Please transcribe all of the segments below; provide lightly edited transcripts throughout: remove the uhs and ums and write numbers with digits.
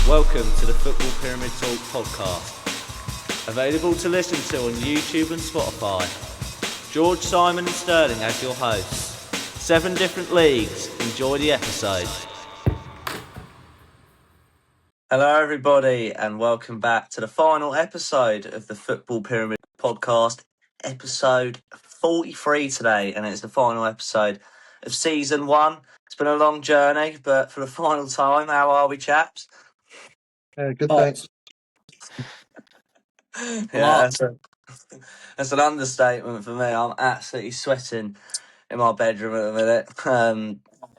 Welcome to the Football Pyramid Talk podcast. Available to listen to on YouTube and Spotify. George, Simon and Sterling as your hosts. 7 different leagues. Enjoy the episode. Hello everybody and welcome back to the final episode of the Football Pyramid podcast. Episode 43 today, and it's the final episode of season 1. It's been a long journey, but for the final time, how are we, chaps? Good, thanks. Yeah, that's an understatement for me. I'm absolutely sweating in my bedroom at the minute.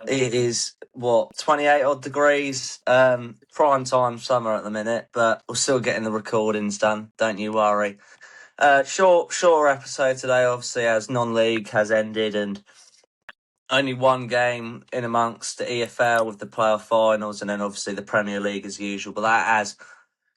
It is 28 odd degrees, prime time summer at the minute, but we're still getting the recordings done. Don't you worry. Short episode today, obviously, as non-league has ended and only one game in amongst the EFL with the playoff finals, and then obviously the Premier League as usual. But that has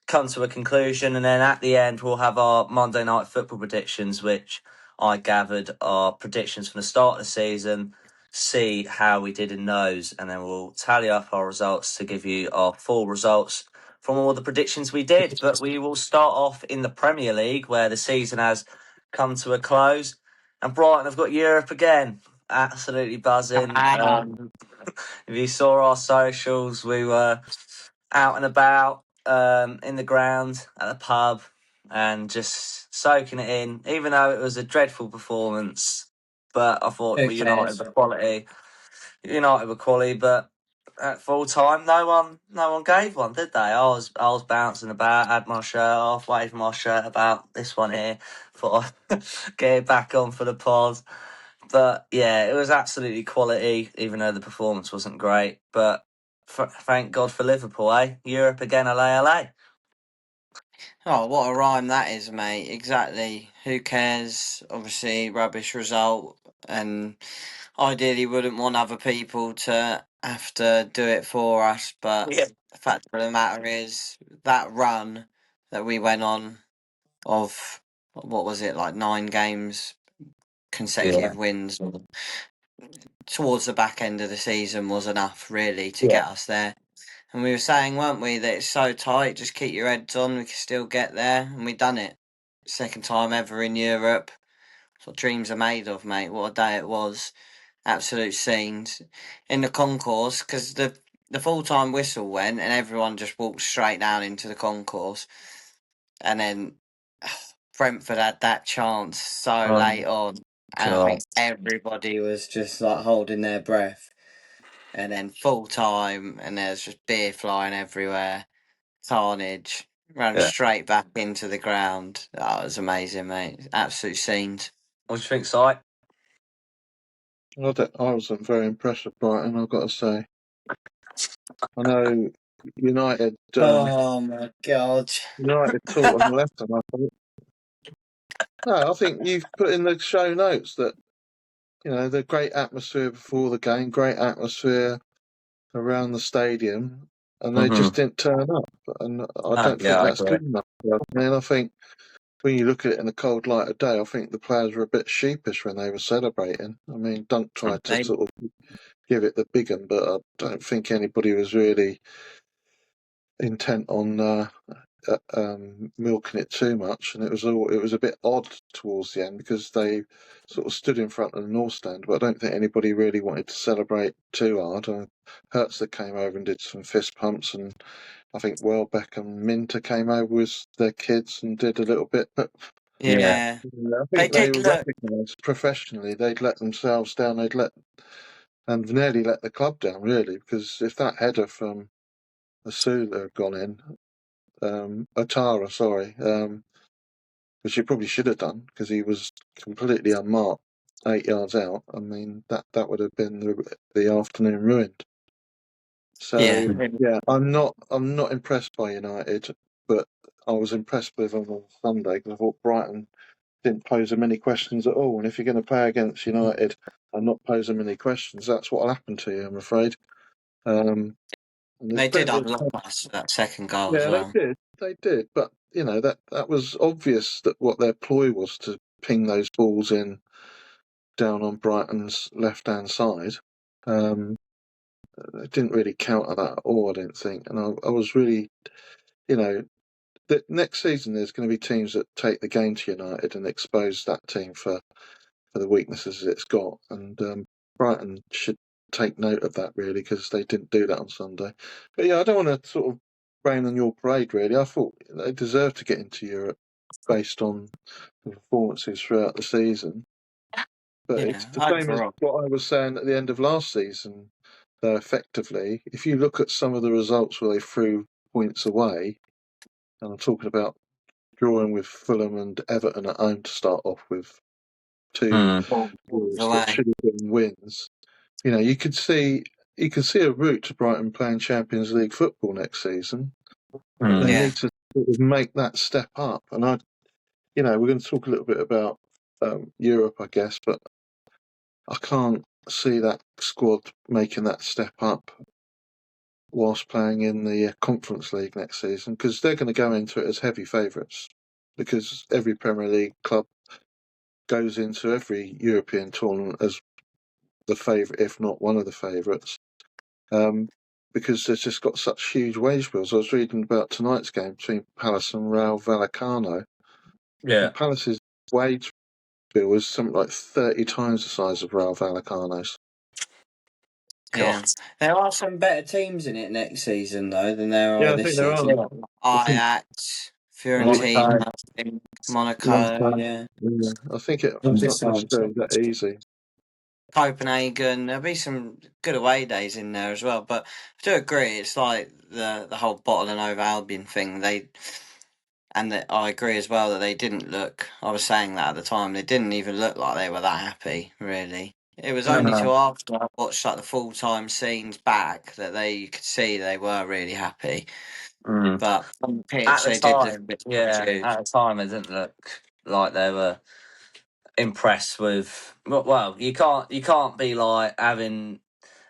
come to a conclusion, and then at the end we'll have our Monday Night Football predictions, which I gathered are predictions from the start of the season, see how we did in those, and then we'll tally up our results to give you our full results from all the predictions we did. But we will start off in the Premier League, where the season has come to a close, and Brighton have got Europe again. Absolutely buzzing. If you saw our socials, we were out and about in the ground at the pub and just soaking it in, even though it was a dreadful performance. But I thought we United were quality, but at full time no one gave one, did they? I was bouncing about, had my shirt off, waving my shirt about, this one here, thought I'd get it back on for the pod. But yeah, it was absolutely quality, even though the performance wasn't great. But thank God for Liverpool, eh? Europe again, LA. Oh, what a rhyme that is, mate. Exactly. Who cares? Obviously, rubbish result. And ideally wouldn't want other people to have to do it for us. But Yeah. the fact of the matter is, that run that we went on of, what was it, like 9 games, consecutive wins, towards the back end of the season was enough, really, to get us there. And we were saying, weren't we, that it's so tight, just keep your heads on, we can still get there. And we done it. Second time ever in Europe. That's what dreams are made of, mate. What a day it was. Absolute scenes. In the concourse, because the full-time whistle went and everyone just walked straight down into the concourse. And then Brentford had that chance so late on. And I think everybody was just like holding their breath. And then full time, and there's just beer flying everywhere, carnage, ran straight back into the ground. That was amazing, mate. Absolute scenes. What do you think, Si? I wasn't very impressed with Brighton, I've got to say. I know United. Oh my God! United taught them a lesson, I think. No, I think you've put in the show notes that the great atmosphere before the game, great atmosphere around the stadium, and they just didn't turn up. And I don't think that's good enough. I think when you look at it in the cold light of day, I think the players were a bit sheepish when they were celebrating. I mean, Dunk tried to sort of give it the big one, but I don't think anybody was really intent on milking it too much, and it was a bit odd towards the end because they sort of stood in front of the North Stand, but I don't think anybody really wanted to celebrate too hard. Hertzler came over and did some fist pumps, and I think Welbeck and Minter came over with their kids and did a little bit, but yeah, I think they were recognised professionally. They'd let themselves down. And nearly let the club down, really, because if that header from Asula had gone in, Atara, sorry, which he probably should have done because he was completely unmarked, 8 yards out. I mean, that would have been the afternoon ruined. So yeah, I'm not impressed by United, but I was impressed with them on Sunday because I thought Brighton didn't pose them any questions at all. And if you're going to play against United and not pose them any questions, that's what will happen to you, I'm afraid. They did unlock us that second goal as well. They did, but that was obvious that what their ploy was to ping those balls in down on Brighton's left-hand side, and didn't really counter that at all, I didn't think. And I was really, that next season there's going to be teams that take the game to United and expose that team for the weaknesses it's got. And Brighton should take note of that, really, because they didn't do that on Sunday. But yeah, I don't want to sort of rain on your parade, really. I thought they deserved to get into Europe based on the performances throughout the season. But it's the same as what I was saying at the end of last season, though, effectively. If you look at some of the results where they threw points away, and I'm talking about drawing with Fulham and Everton at home to start off with, two draws that should have been wins. You could see a route to Brighton playing Champions League football next season. But they need to sort of make that step up. And we're going to talk a little bit about Europe, I guess, but I can't see that squad making that step up whilst playing in the Conference League next season, because they're going to go into it as heavy favourites, because every Premier League club goes into every European tournament as the favourite, if not one of the favourites, because they've just got such huge wage bills. I was reading about tonight's game between Palace and Rayo Vallecano. Yeah. Palace's wage bill is something like 30 times the size of Rayo Vallecano's. Yeah, there are some better teams in it next season though than there are this season. Ajax, Fiorentina, Monaco. Yeah, I think it's not necessarily that easy. Copenhagen. There'll be some good away days in there as well. But I do agree, it's like the whole bottling over Albion thing. I agree as well that they didn't look. I was saying that at the time. They didn't even look like they were that happy, really. It was only till after I watched like the full time scenes back that you could see they were really happy. But on the pitch, at the they time, did look a bit at the time, it didn't look like they were impressed with. Well, you can't be like having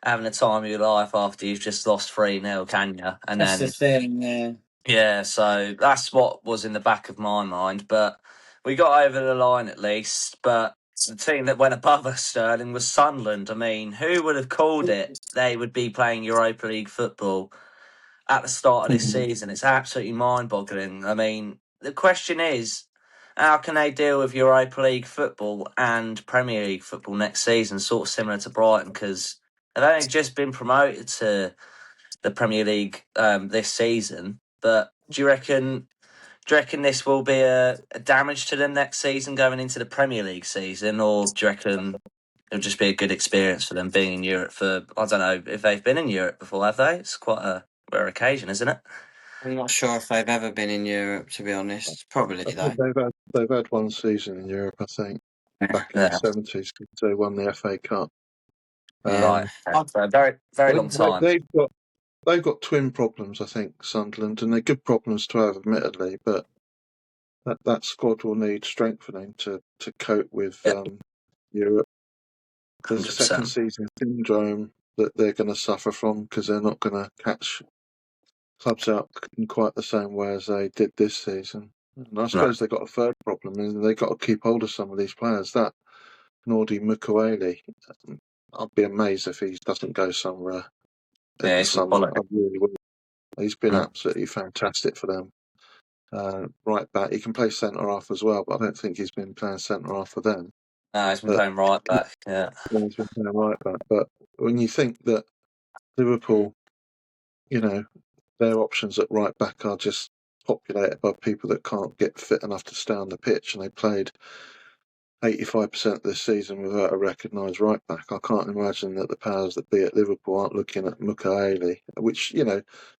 the time of your life after you've just lost 3-0, can you? And that's the thing. Yeah. Yeah, so that's what was in the back of my mind. But we got over the line at least. But the team that went above us, Sterling, was Sunderland. I mean, who would have called it? They would be playing Europa League football at the start of this season. It's absolutely mind-boggling. I mean, the question is, how can they deal with Europa League football and Premier League football next season? Sort of similar to Brighton, because they've only just been promoted to the Premier League this season. But do you reckon this will be a damage to them next season going into the Premier League season, or do you reckon it'll just be a good experience for them being in Europe for, I don't know if they've been in Europe before, have they? It's quite a rare occasion, isn't it? I'm not sure if they've ever been in Europe, to be honest. Probably though. They've had one season in Europe, I think, back in the 70s, because they won the FA Cup. Right. So a very, very long time. They've got twin problems, I think, Sunderland, and they're good problems to have, admittedly, but that squad will need strengthening to cope with Europe. There's a 100%. second season syndrome that they're going to suffer from, because they're not going to catch clubs out in quite the same way as they did this season. And I suppose they've got a third problem, is they've got to keep hold of some of these players. That Nordi Mukwele, I'd be amazed if he doesn't go somewhere in the summer. I really would. He's been absolutely fantastic for them. Right back, he can play centre half as well, but I don't think he's been playing centre half for them. No, he's been playing right back. Yeah, he's been playing right back. But when you think that Liverpool, their options at right back are just populated by people that can't get fit enough to stay on the pitch, and they played 85% of this season without a recognised right back. I can't imagine that the powers that be at Liverpool aren't looking at Mukwele, which,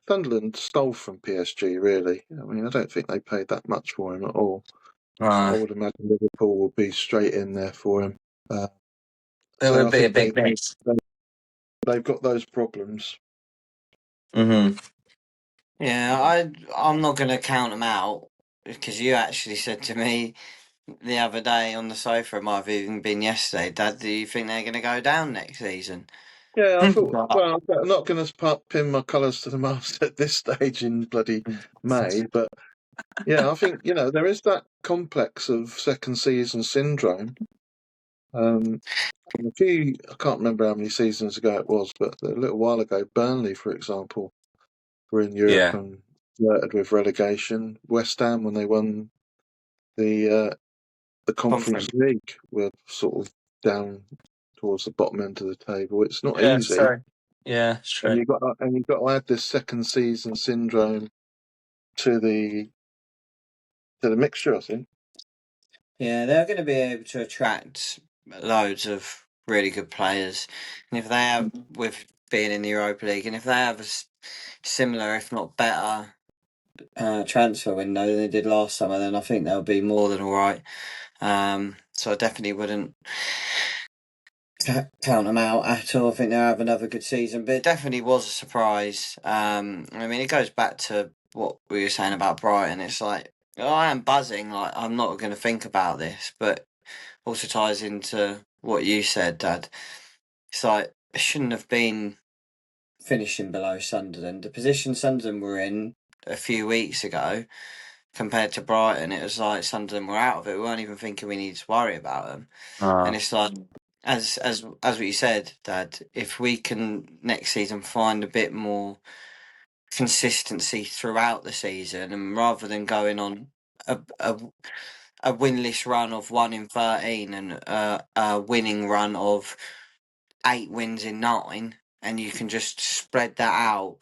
Sunderland stole from PSG, really. I mean, I don't think they paid that much for him at all. I would imagine Liverpool will be straight in there for him. It would be a big miss. They've got those problems. Yeah, I'm not going to count them out, because you actually said to me the other day on the sofa, it might have even been yesterday, Dad, do you think they're going to go down next season? Yeah, I thought, well, I'm not going to pin my colours to the mast at this stage in bloody May, but yeah, I think, there is that complex of second season syndrome. I can't remember how many seasons ago it was, but a little while ago, Burnley, for example, were in Europe Yeah. and flirted with relegation. West Ham, when they won the Conference Conference. League, were sort of down towards the bottom end of the table. It's not Yeah, easy, true. Yeah, it's and true. you've got to add this second season syndrome to the mixture. I think. Yeah, they're going to be able to attract loads of really good players, and if they have, with being in the Europa League, and if they have a similar, if not better, transfer window than they did last summer, then I think they'll be more than all right. So I definitely wouldn't count them out at all. I think they'll have another good season, but it definitely was a surprise. I mean, it goes back to what we were saying about Brighton. It's like, oh, I am buzzing. Like, I'm not going to think about this, but also ties into what you said, Dad. It's like it shouldn't have been finishing below Sunderland. The position Sunderland were in a few weeks ago compared to Brighton, it was like Sunderland were out of it. We weren't even thinking we needed to worry about them. And it's like, as what you said, Dad, if we can next season find a bit more consistency throughout the season, and rather than going on a a, a winless run of 1 in 13 and a winning run of 8 wins in 9, and you can just spread that out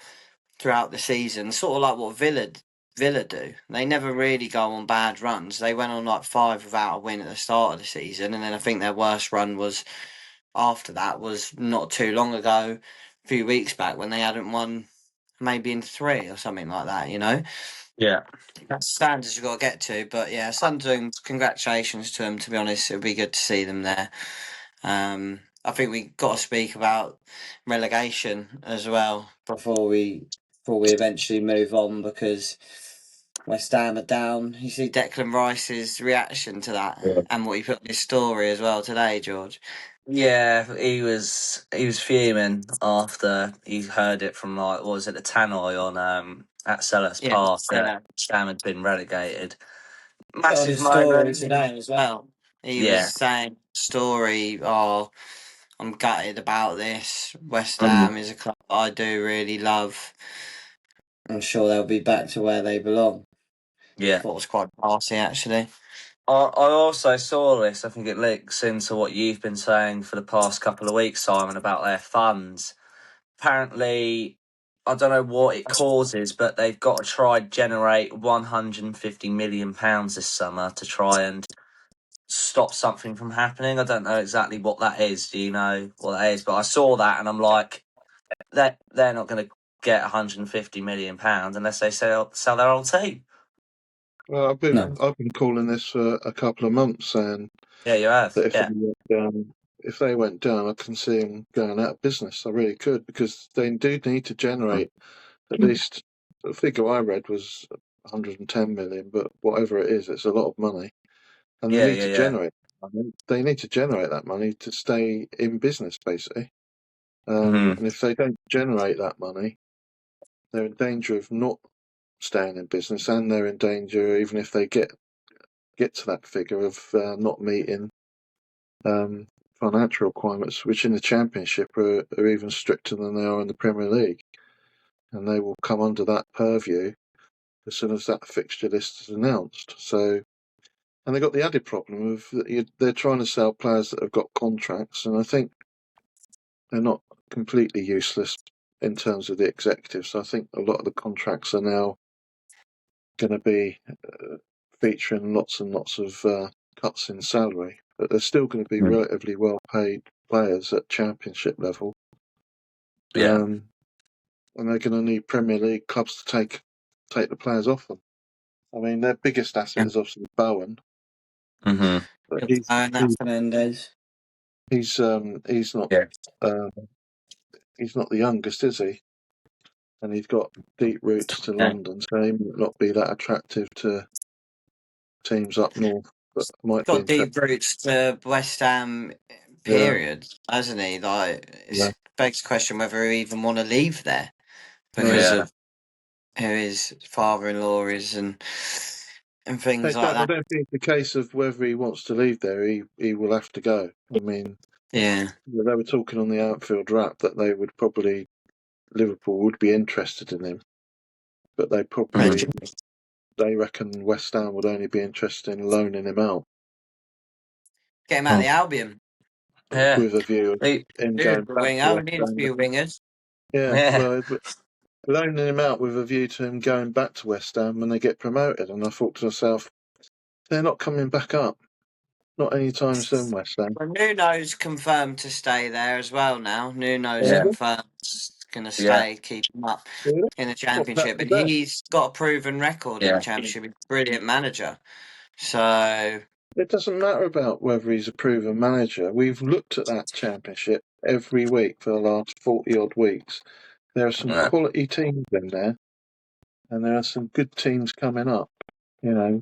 throughout the season, sort of like what Villa do. They never really go on bad runs. They went on like 5 without a win at the start of the season, and then I think their worst run was after that was not too long ago, a few weeks back when they hadn't won maybe in 3 or something like that. You know, Yeah. that's standards you've got to get to. But yeah, Sunderland, congratulations to them. To be honest, it'll be good to see them there. I think we got to speak about relegation as well before we eventually move on, because West Ham are down. You see Declan Rice's reaction to that and what he put in his story as well today, George. Yeah, he was fuming after he heard it from like what was it, the tannoy on at Sellers Yeah, Park that yeah. Stam had been relegated. Put on Massive his story moment. today as well. He was Yeah. saying story. Oh, I'm gutted about this. West Mm. Ham is a club I do really love. I'm sure they'll be back to where they belong. Yeah. Thought it was quite classy, actually. I also saw this. I think it links into what you've been saying for the past couple of weeks, Simon, about their funds. Apparently, I don't know what it causes, but they've got to try generate £150 million this summer to try and stop something from happening. I don't know exactly what that is. Do you know what that is? But I saw that and I'm like, they're not going to get £150 million unless they sell their old team. Well, No. I've been calling this for a couple of months, saying Yeah, you have. that Yeah. if they went down, I can see them going out of business. I really could, because they do need to generate at least, the figure I read was 110 million, but whatever it is, it's a lot of money, and they Yeah, need yeah, to yeah. generate. They need to generate that money to stay in business, basically. Hmm. And if they don't generate that money, they're in danger of not staying in business, and they're in danger, even if they get to that figure, of not meeting um, financial requirements, which in the Championship are even stricter than they are in the Premier League, and they will come under that purview as soon as that fixture list is announced. So, and they've got the added problem of that they're trying to sell players that have got contracts, and I think they're not completely useless in terms of the executives. I think a lot of the contracts are now going to be featuring lots and lots of cuts in salary, but they're still going to be relatively well paid players at Championship level. Yeah. And they're going to need Premier League clubs to take the players off them. I mean, their biggest asset Yeah. is obviously Bowen, Hmm. but And that's Fernandez. he's not Yeah. uh, he's not the youngest, is he? And he's got deep roots to Yeah. London, so he might not be that attractive to teams up north, but might be Got interesting. deep roots to West Ham, Yeah, period, hasn't he? Like, yeah, it begs the question whether he even want to leave there no, because Yeah. of who his father-in-law is, and and things like I that. don't think it's the case of whether he wants to leave there. He will have to go. I mean, Yeah, they were talking on the Anfield Wrap that they would probably Liverpool would be interested in him, but mm. they reckon West Ham would only be interested in loaning him out Get him out of the Albion. Yeah. with a view of him Dude, going the back to winger, West we need a Ham. few wingers. Yeah, Yeah. well, loaning him out with a view to him going back to West Ham when they get promoted. And I thought to myself, they're not coming back up. Not anytime soon, West Ham. Well, Nuno's confirmed to stay there as well now. Nuno's Yeah. confirmed going to Yeah. stay, keep him up Really? in the What, back Championship. to And back? he's got a proven record in the Yeah. Championship. He's a brilliant manager. So, It doesn't matter about whether he's a proven manager. We've looked at that championship every week for the last 40 odd weeks. There are some Yeah. quality teams in there, and there are some good teams coming up. You know,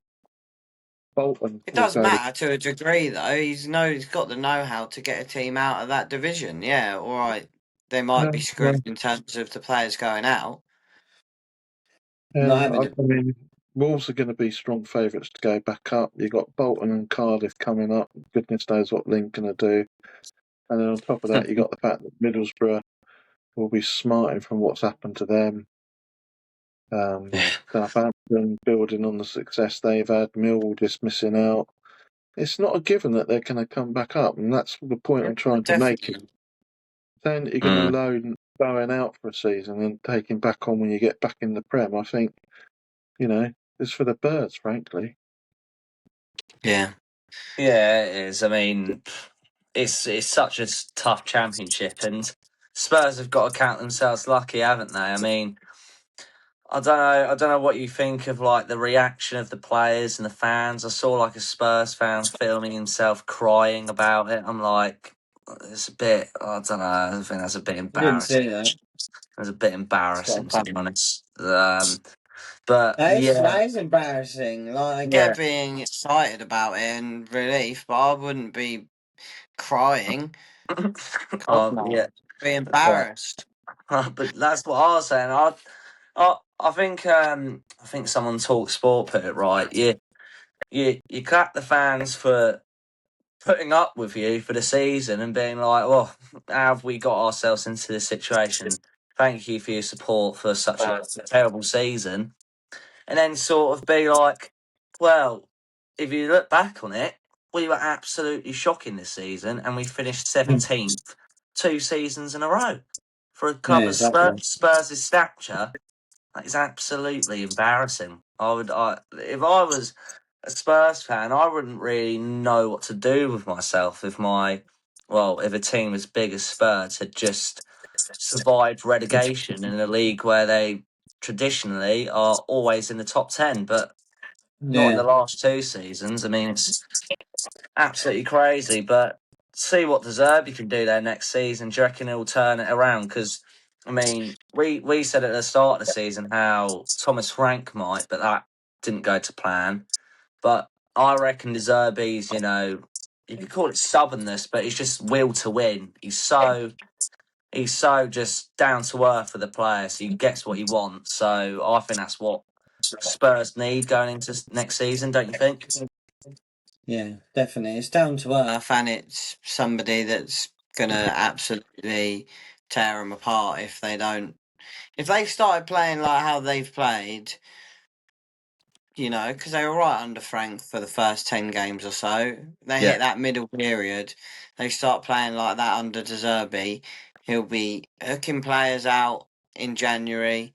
Bolton it will does go to. matter to a degree, though. He's got the know-how to get a team out of that division. Yeah, all right. They might be Well, screwed in terms of the players going out. Not yeah, having I it. mean, Wolves are going to be strong favourites to go back up. You've got Bolton and Cardiff coming up. Goodness knows what Lincoln will do. And then on top of that, you've got the fact that Middlesbrough will be smarting from what's happened to them. Yeah. Southampton building on the success they've had, Millwall just missing out. It's not a given that they're going to come back up, and that's the point I'm trying to make. Definitely. Saying that you're going to Mm. loan Bowen out for a season and take him back on when you get back in the Prem, I think, is for the birds, frankly. Yeah. Yeah, it is. I mean, it's such a tough championship, and Spurs have got to count themselves lucky, haven't they? I mean, I don't know what you think of like the reaction of the players and the fans. I saw like a Spurs fan filming himself crying about it. I'm like, it's a bit. I don't know. I think that's a bit I didn't embarrassing. see that. It's a bit embarrassing to be honest. But That yeah, is embarrassing. Like, I yeah, get being excited about it and relief, but I wouldn't be crying. God, no. yeah, Be yeah. embarrassed. But that's what I was saying. I think someone talk sport put it right. You clap the fans for putting up with you for the season and being like, well, how have we got ourselves into this situation? Thank you for your support for such a terrible season. And then sort of be like, well, if you look back on it, we were absolutely shocking this season and we finished 17th 2 seasons in a row. For a Yeah, club of exactly. Spurs' stature, that is absolutely embarrassing. If I was a Spurs fan, I wouldn't really know what to do with myself if if a team as big as Spurs had just survived relegation in a league where they traditionally are always in the top 10, but not in the Yeah. last 2 seasons. I mean, it's absolutely crazy, but see what De Zerbi can do there next season. Do you reckon he'll turn it around? Because, I mean, we said at the start of the season how Thomas Frank might, but that didn't go to plan. But I reckon De Zerbi's, you could call it stubbornness, but it's just will to win. He's so just down to earth for the players. He gets what he wants. So I think that's what Spurs need going into next season, don't you think? Yeah, definitely. It's down to earth, and it's somebody that's gonna absolutely tear them apart if they don't. If they started playing like how they've played, because they were right under Frank for the first 10 games or so. They Yeah, hit that middle period. They start playing like that under De Zerbi. He'll be hooking players out in January,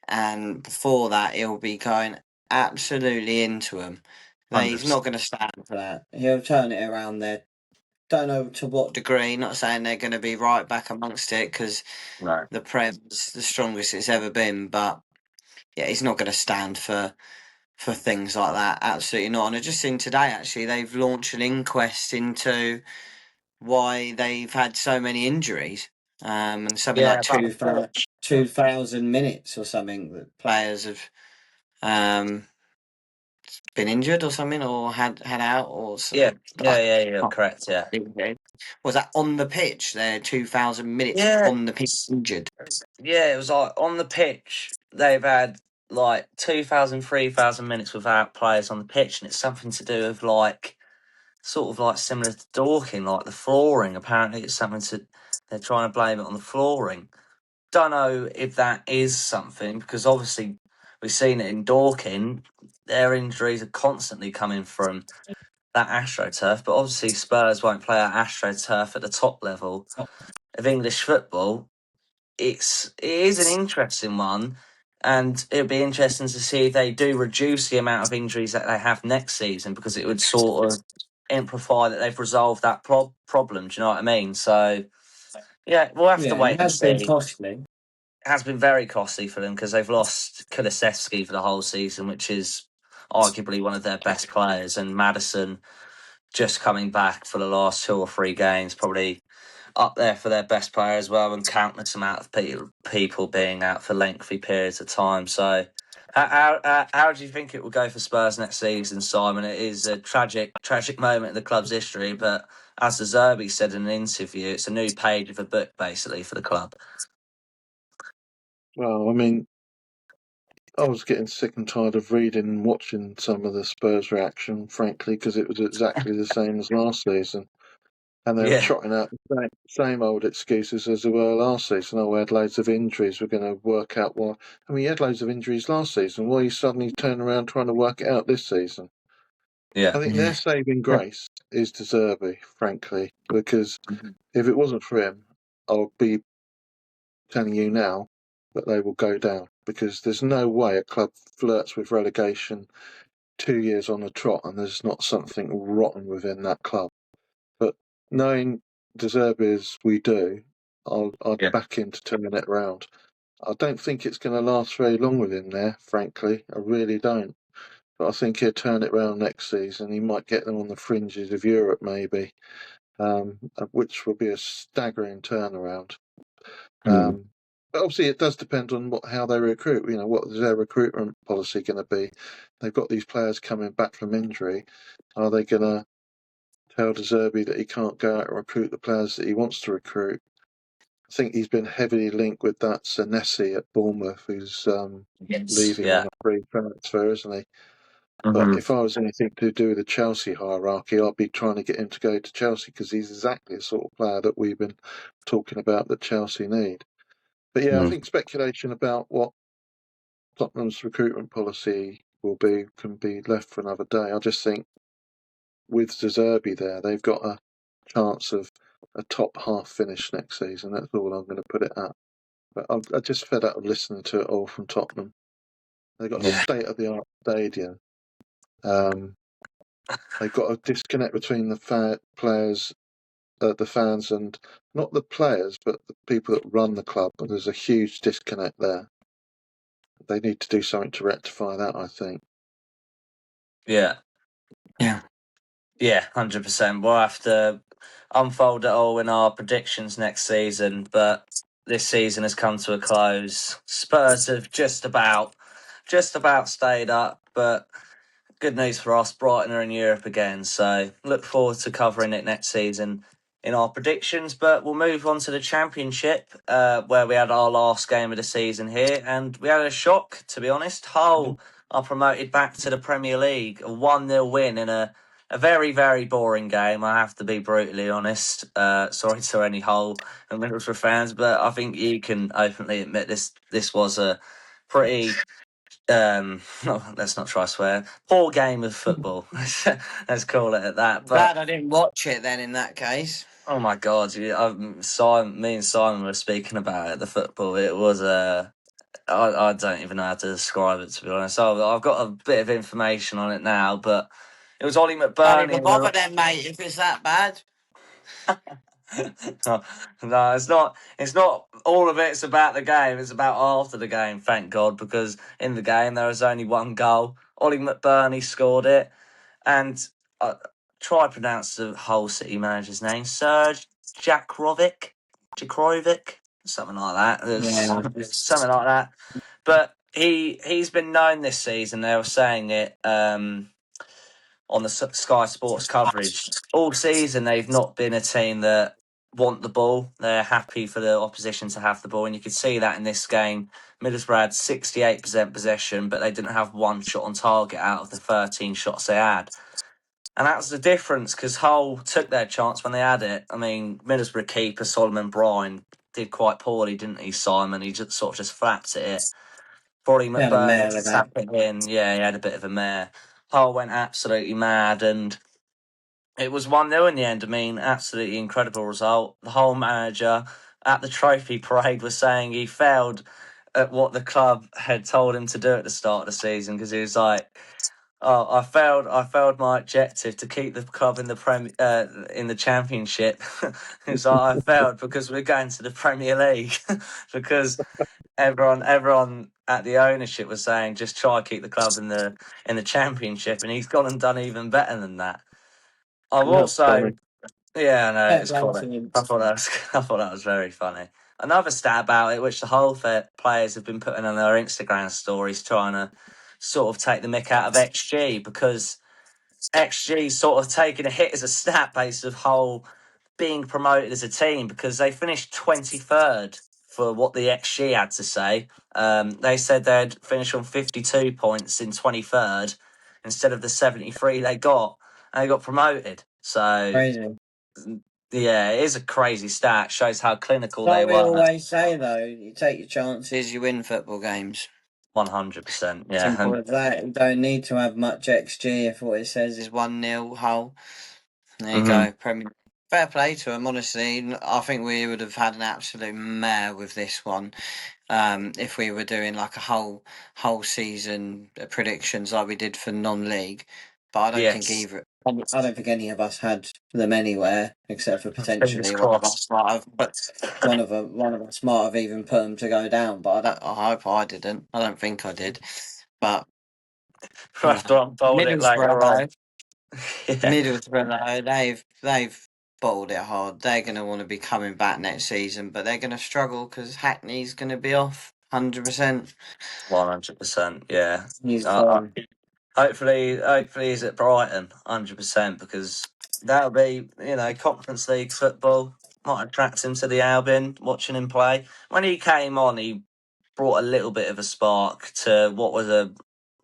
and before that, he'll be going absolutely into them. He's 100%. not going to stand for that. He'll turn it around there. Don't know to what degree. Not saying they're going to be right back amongst it because No. the Prem's the strongest it's ever been, but yeah, he's not going to stand for things like that. Absolutely not. And I just seen today actually they've launched an inquest into why they've had so many injuries. And something Yeah, like 2,000 minutes or something that players have um, been injured or something or had out or yeah, I yeah, can't correct, yeah. think. Was that on the pitch? They're 2,000 minutes Yeah, on the pitch injured. yeah, it was like on the pitch, they've had like 2,000, 3,000 minutes without players on the pitch, and it's something to do with like sort of like similar to Dorking, like the flooring. Apparently, it's something to they're trying to blame it on the flooring. Don't know if that is something because obviously we've seen it in Dorking. Their injuries are constantly coming from that AstroTurf, but obviously Spurs won't play at AstroTurf at the top level of English football. It is an interesting one, and it'll be interesting to see if they do reduce the amount of injuries that they have next season because it would sort of imply that they've resolved that problem. Do you know what I mean? So yeah, we'll have to Yeah, wait it and has been see. costly. It has been very costly for them because they've lost Kulusevski for the whole season, which is arguably one of their best players, and Madison just coming back for the last 2 or 3 games, probably up there for their best player as well, and countless amount of people being out for lengthy periods of time. So, how do you think it will go for Spurs next season, Simon? It is a tragic moment in the club's history, but as the Zerbi said in an interview, it's a new page of a book basically for the club. Well, I mean, I was getting sick and tired of reading and watching some of the Spurs reaction, frankly, because it was exactly the same as last season. And they were Yeah, trotting out the same old excuses as they were last season. Oh, we had loads of injuries. We're going to work out why. I mean, you had loads of injuries last season. Why are you suddenly turning around trying to work it out this season? yeah, I think their saving grace is De Zerbi, frankly, because if it wasn't for him, I'll be telling you now that they will go down because there's no way a club flirts with relegation 2 years on the trot and there's not something rotten within that club. But knowing De Zerbi as we do, I'd yeah. back him to turn it around. I don't think it's going to last very long with him there, frankly. I really don't. But I think he'll turn it round next season. He might get them on the fringes of Europe, maybe, which will be a staggering turnaround. But obviously, it does depend on how they recruit. You know, what is their recruitment policy going to be? They've got these players coming back from injury. Are they going to tell De Zerbi that he can't go out and recruit the players that he wants to recruit? I think he's been heavily linked with that Senesi at Bournemouth, who's Yes, leaving on yeah. a free transfer, isn't he? But Mm-hmm. if I was anything to do with the Chelsea hierarchy, I'd be trying to get him to go to Chelsea because he's exactly the sort of player that we've been talking about that Chelsea need. But yeah, I think speculation about what Tottenham's recruitment policy will be can be left for another day. I just think with De Zerbi there, they've got a chance of a top half finish next season. That's all I'm going to put it at. But I'm just fed up of listening to it all from Tottenham. They've got a Yeah, state of the art stadium. They've got a disconnect between the players, the fans, and not the players, but the people that run the club. And there's a huge disconnect there. They need to do something to rectify that, I think. yeah. Yeah. Yeah, 100%. We'll have to unfold it all in our predictions next season, but this season has come to a close. Spurs have just about stayed up, but good news for us, Brighton are in Europe again, so look forward to covering it next season in our predictions. But we'll move on to the Championship, where we had our last game of the season here, and we had a shock, to be honest. Hull are promoted back to the Premier League, a 1-0 win in a very, very boring game, I have to be brutally honest. Sorry to any Hull and Middlesbrough fans, but I think you can openly admit this was a pretty let's not try swear. Poor game of football. Let's call it at that. But Glad I didn't watch it then in that case. oh my god, Simon, me and Simon were speaking about it. The football. It was I don't even know how to describe it, to be honest. I've got a bit of information on it now, but it was Ollie Don't even McBurney. bother then, mate, if it's that bad. No, no, it's not. It's not all of it's about the game. It's about after the game. Thank God, because in the game there was only one goal. Ollie McBurney scored it, and try pronounce the whole City manager's name. Serge Jakrovic, something like that. Yeah. Something like that. But he's been known this season. They were saying it. On the Sky Sports coverage. All season, they've not been a team that want the ball. They're happy for the opposition to have the ball, and you could see that in this game Middlesbrough had 68% possession, but they didn't have one shot on target out of the 13 shots they had. And that's the difference, because Hull took their chance when they had it. I mean, Middlesbrough keeper Solomon Bryan did quite poorly, didn't he, Simon? He just sort of just flapped at it. Probably He had a McBurney mare to with tap that. it in. Yeah, he had a bit of a mare. Hull went absolutely mad, and it was 1-0 in the end. I mean, absolutely incredible result. The whole manager at the trophy parade was saying he failed at what the club had told him to do at the start of the season, because he was like, "Oh, I failed my objective to keep the club in in the Championship." He was like, "I failed because we're going to the Premier League," because everyone at the ownership was saying just try to keep the club in the Championship, and he's gone and done even better than that. I've That's funny. also, yeah, no, Fair it's play quite. to him. I thought that was, I thought that was very funny. Another stat about it, which the whole players have been putting on their Instagram stories, trying to sort of take the mick out of XG, because XG sort of taking a hit as a stat base of Hull being promoted as a team, because they finished 23rd for what the XG had to say. They said they'd finish on 52 points in 23rd instead of the 73 they got, and they got promoted. So, Crazy. yeah, it is a crazy stat. Shows how clinical they Like we were. always say, though, you take your chances, you win football games. 100%. Yeah. Simple as that. You don't need to have much XG if what it says is 1-0 Hull. There you Mhm. go. Premier. Fair play to him, honestly. I think we would have had an absolute mare with this one. If we were doing like a whole season predictions like we did for non-league, but I don't think Yes. either. I don't think any of us had them anywhere except for Fingers potentially one of crossed. us might have. But one of us might have even put them to go down. But I hope I didn't. I don't think I did. But We'll have to unfold it Middlesbrough later on. though, Yeah. Middlesbrough though, they've bottled it hard. They're going to want to be coming back next season, but they're going to struggle because Hackney's going to be off 100%. 100%. Yeah. He's Uh, gone. hopefully he's at Brighton 100%, because that'll be, Conference League football. Might attract him to the Albion, watching him play. When he came on, he brought a little bit of a spark to what was a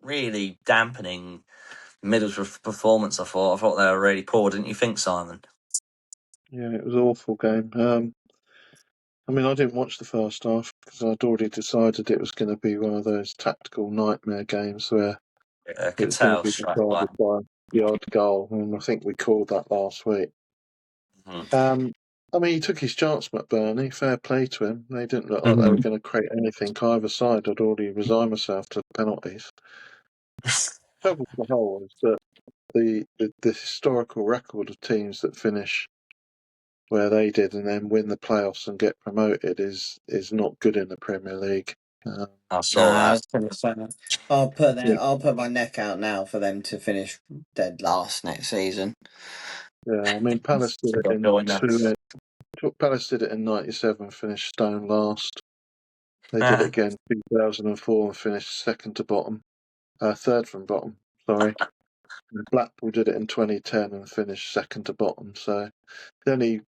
really dampening Middlesbrough performance. I thought they were really poor. Didn't you think, Simon? Yeah, it was an awful game. I mean, I didn't watch the first half because I'd already decided it was going to be one of those tactical nightmare games where Yeah, I it could was going to tell be straight away. decided by the odd goal, and I think we called that last week. Mhm. I mean, he took his chance, McBurney. Fair play to him. They didn't look like they were Mhm. going to create anything either side. I'd already resigned myself to penalties. Trouble for the whole is that the historical record of teams that finish where they did and then win the playoffs and get promoted is not good in the Premier League. I No, saw I that. was going to say I'll put my neck out now for them to finish dead last next season. Yeah, I mean Palace did it in Join us. Palace did it in '97, finished stone last. They did it again in 2004 and finished second to bottom, third from bottom. Sorry. And Blackpool did it in 2010 and finished second to bottom. So the only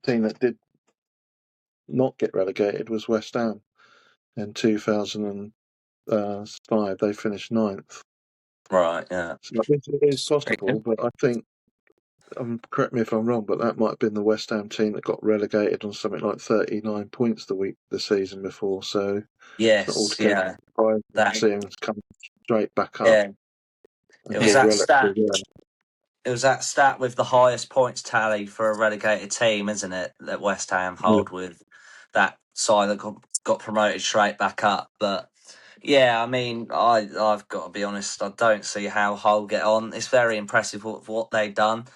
team that did not get relegated was West Ham in 2005. They finished ninth. Right, yeah. So it is Very possible, good. but I think, correct me if I'm wrong, but that might have been the West Ham team that got relegated on something like 39 points the season before. So it's not Yes, altogether yeah. surprising to That, see them come straight back up yeah. It and was did that relatively stat. well. It was that stat with the highest points tally for a relegated team, isn't it? That West Ham Yeah. hold with that side that got promoted straight back up. But yeah, I mean, I've got to be honest. I don't see how Hull get on. It's very impressive what they've done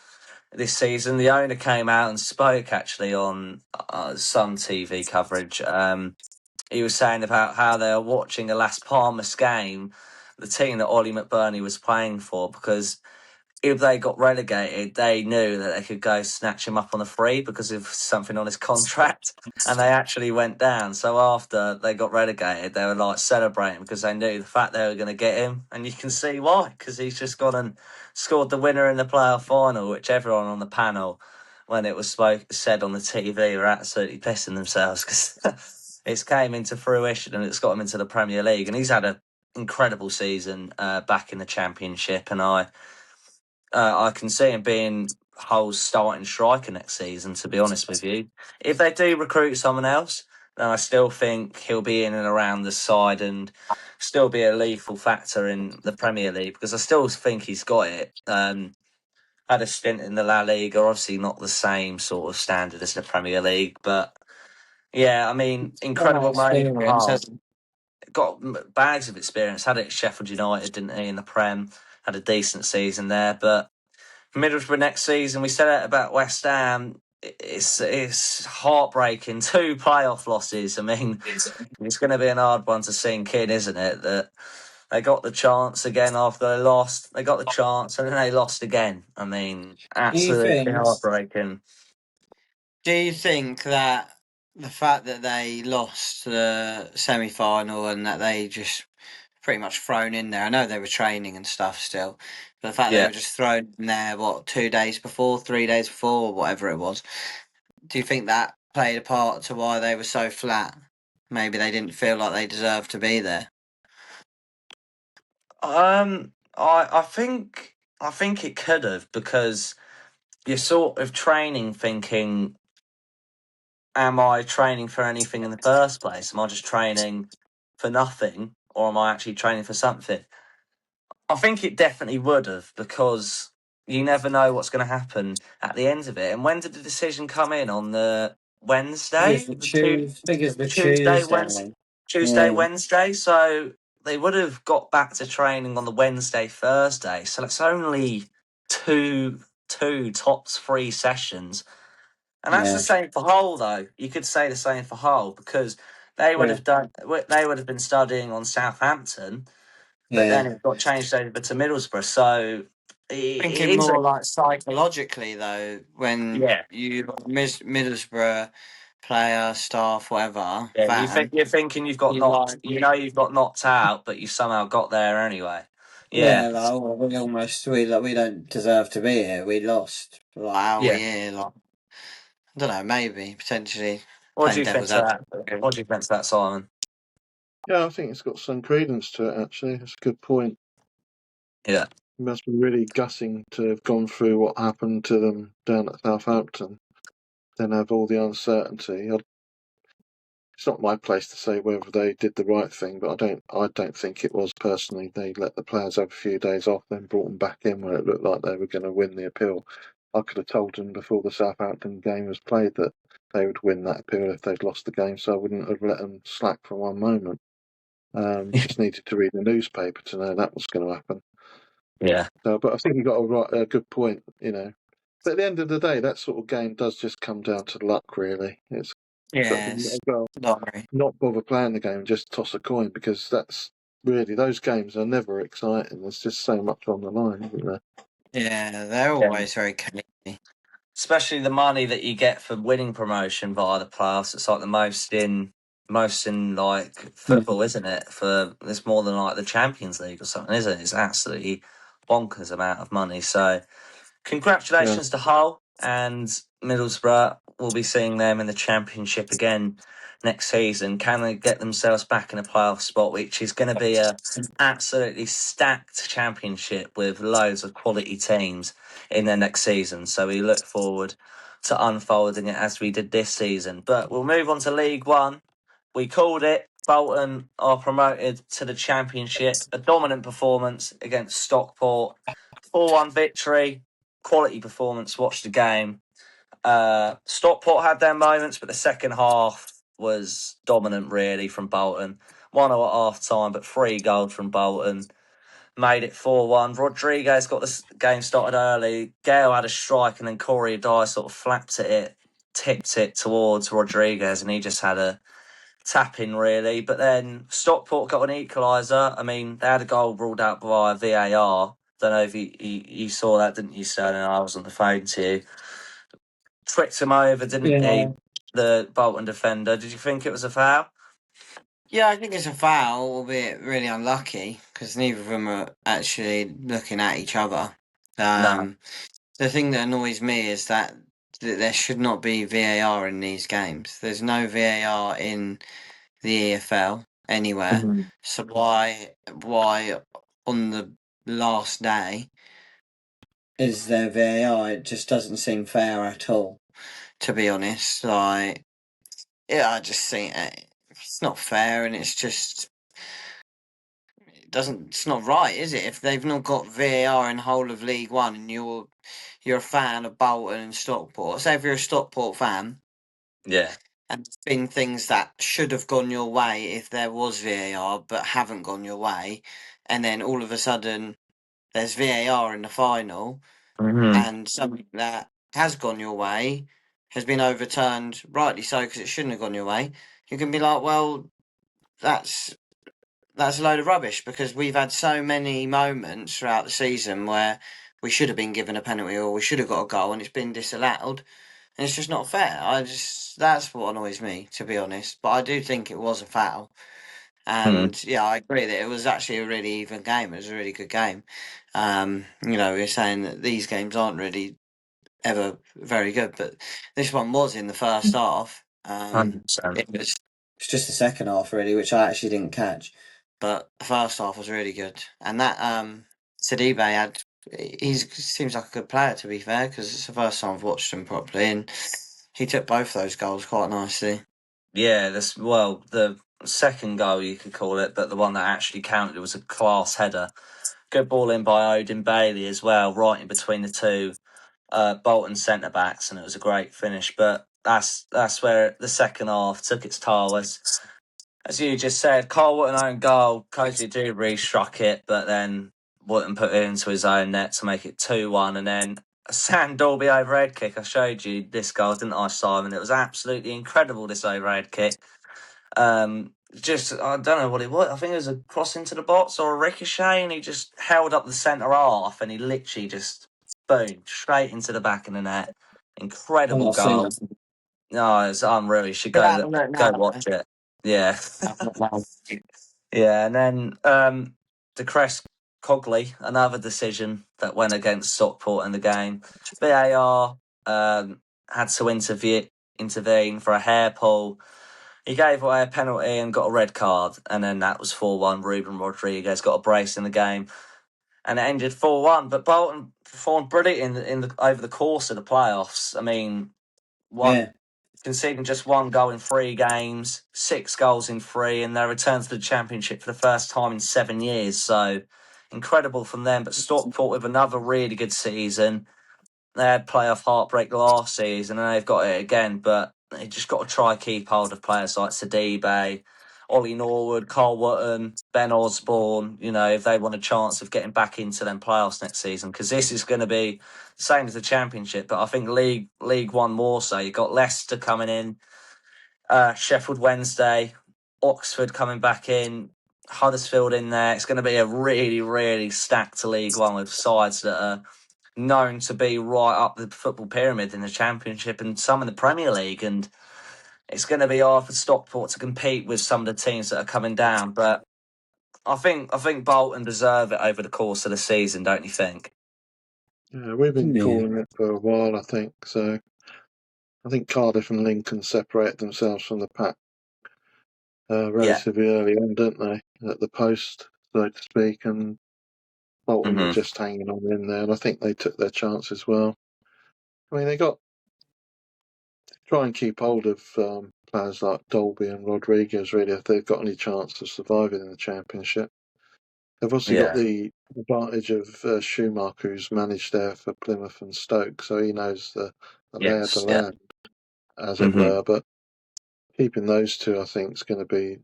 this season. The owner came out and spoke actually on some TV coverage. He was saying about how they were watching a Las Palmas game, the team that Ollie McBurney was playing for, because if they got relegated, they knew that they could go snatch him up on a free because of something on his contract, and they actually went down. So after they got relegated, they were like celebrating because they knew the fact they were going to get him, and you can see why, because he's just gone and scored the winner in the playoff final, which everyone on the panel, when it was said on the TV, were absolutely pissing themselves because it's came into fruition and it's got him into the Premier League. And he's had an incredible season back in the Championship. And I can see him being Hull's starting striker next season, to be honest with you. If they do recruit someone else, then I still think he'll be in and around the side and still be a lethal factor in the Premier League, because I still think he's got it. Had a stint in the La Liga, obviously not the same sort of standard as the Premier League, but yeah, I mean, Got that incredible money for experience, Hull. hasn't Got bags of experience. Had it at Sheffield United, didn't he, in the Prem? Had a decent season there, but Middlesbrough next season, we said it about West Ham. It's heartbreaking. 2 playoff losses. I mean, it's going to be an hard one to sink in, isn't it? That they got the chance again after they lost. They got the chance and then they lost again. I mean, Do you absolutely think? heartbreaking. Do you think that the fact that they lost the semi-final and that they just pretty much thrown in there? I know they were training and stuff still, but the fact they Yeah. were just thrown in there, 2 days before, 3 days before, or whatever it was. Do you think that played a part to why they were so flat? Maybe they didn't feel like they deserved to be there. I think it could have, because you're sort of training thinking, am I training for anything in the first place? Am I just training for nothing, or am I actually training for something? I think it definitely would have, because you never know what's going to happen at the end of it. And when did the decision come in? On the Wednesday? The Tuesday, Wednesday, Tuesday. Tuesday, Yeah, Wednesday. So they would have got back to training on the Wednesday, Thursday. So it's only two tops 3 sessions. And that's the yeah, same for Hull, though. You could say the same for Hull, because they would yeah, have done. They would have been studying on Southampton, but then yeah. it got changed over to Middlesbrough. So Thinking it is a more like psychologically though, when yeah. you Middlesbrough player, staff, whatever, Yeah, fan, you're thinking you've got you knocked. like, You know you've got knocked out, but you somehow got there anyway. Yeah, yeah, like, oh, we don't deserve to be here. We lost. Like, how are we yeah. here? Like, I don't know, maybe potentially What do playing you think devil's to that? advocate. What do you think to that, Simon? Yeah, I think it's got some credence to it. Actually, it's a good point. Yeah, It must be really gutting to have gone through what happened to them down at Southampton, then have all the uncertainty. It's not my place to say whether they did the right thing, but I don't think it was personally. They let the players have a few days off, then brought them back in where it looked like they were going to win the appeal. I could have told them before the Southampton game was played that they would win that appeal if they'd lost the game, so I wouldn't have let them slack for one moment. Just needed to read the newspaper to know that was going to happen. yeah, So, but I think you got a good point, you know. But at the end of the day, that sort of game does just come down to luck, really. It's Yes, well, lottery. not bother playing the game and just toss a coin, because that's really, those games are never exciting. There's just so much on the line, isn't there? Yeah, they're yeah. always very cagey. Especially the money that you get for winning promotion via the playoffs. It's like the most in like football, isn't it? For it's more than like the Champions League or something, isn't it? It's absolutely bonkers amount of money. So Yeah. congratulations to Hull and Middlesbrough. We'll be seeing them in the Championship again next season. Can they get themselves back in a playoff spot, which is going to be a absolutely stacked Championship with loads of quality teams in their next season. So we look forward to unfolding it as we did this season. But we'll move on to League One. We called it. Bolton are promoted to the Championship. A dominant performance against Stockport. 4-1 victory. Quality performance. Watch the game. Stockport had their moments, but the second half was dominant, really, from Bolton. 1-0 at half time, but 3 goals from Bolton. Made it 4-1. Rodriguez got the game started early. Gale had a strike, and then Corey Dye sort of flapped at it, tipped it towards Rodriguez, and he just had a tap in, really. But then Stockport got an equaliser. I mean, they had a goal ruled out by VAR. Don't know if you saw that, didn't you, Sterling? I was on the phone to you. Tricked him over, didn't he? Yeah. The Bolton defender. Did you think it was a foul? Yeah, I think it's a foul, albeit really unlucky, because neither of them are actually looking at each other. No. The thing that annoys me is that there should not be VAR in these games. There's no VAR in the EFL anywhere. Mm-hmm. So why on the last day is there VAR? It just doesn't seem fair at all. To be honest, like I just think it's not fair, and it's just it's not right, is it? If they've not got VAR in the whole of League One, and you're a fan of Bolton and Stockport, say if you're a Stockport fan, Yeah. and there's been things that should have gone your way if there was VAR, but haven't gone your way, and then all of a sudden there's VAR in the final, Mm-hmm. and something that has gone your way has been overturned, rightly so, because it shouldn't have gone your way. You can be like, well, that's a load of rubbish, because we've had so many moments throughout the season where we should have been given a penalty or we should have got a goal and it's been disallowed, and it's just not fair. That's what annoys me, to be honest. But I do think it was a foul, and yeah, I agree that it was actually a really even game. It was a really good game. We're saying that these games aren't really ever very good, but this one was in the first half. 100%. It's just the second half really, which I actually didn't catch, but the first half was really good. And that Sidibe he seems like a good player, to be fair, because it's the first time I've watched him properly, and he took both those goals quite nicely. Yeah, the second goal you could call it, but the one that actually counted was a class header. Good ball in by Odin Bailey as well, right in between the two Bolton centre backs, and it was a great finish. But that's where the second half took its toll. As you just said, Carl Wootton own goal. Cozy Dewberry struck it, but then Wootton put it into his own net to make it 2-1, and then a Sam Dolby overhead kick. I showed you this goal, didn't I, Simon? It was absolutely incredible, this overhead kick. Just I don't know what it was. I think it was a cross into the box or a ricochet, and he just held up the centre half, and he literally just boom straight into the back of the net. Incredible goal. No, it's unreal. You should go watch it. Yeah, yeah, and then the Crest Cogley, another decision that went against Stockport in the game. VAR had to intervene for a hair pull. He gave away a penalty and got a red card, and then that was 4-1. Ruben Rodriguez got a brace in the game, and it ended 4-1. But Bolton performed brilliant over the course of the playoffs. I mean, conceding just one goal in 3 games, 6 goals in 3, and they returned to the Championship for the first time in 7 years. So incredible from them. But Stockport with another really good season. They had playoff heartbreak last season, and they've got it again. But they just got to try keep hold of players like Sidibe, Ollie Norwood, Carl Wootton, Ben Osborne. If they want a chance of getting back into them playoffs next season, because this is going to be the same as the Championship. But I think League One more so. You've got Leicester coming in, Sheffield Wednesday, Oxford coming back in, Huddersfield in there. It's going to be a really, really stacked League One with sides that are known to be right up the football pyramid in the Championship and some in the Premier League. And it's going to be hard for Stockport to compete with some of the teams that are coming down. But I think Bolton deserve it over the course of the season, don't you think? Yeah, we've been calling it for a while, I think. So I think Cardiff and Lincoln separated themselves from the pack relatively early on, didn't they? At the post, so to speak, and Bolton were just hanging on in there, and I think they took their chance as well. I mean, they got try and keep hold of players like Dolby and Rodriguez, really, if they've got any chance of surviving in the Championship. They've also got the advantage of Schumacher, who's managed there for Plymouth and Stoke, so he knows the lay of the land, as it were. But keeping those two, I think, is going to be,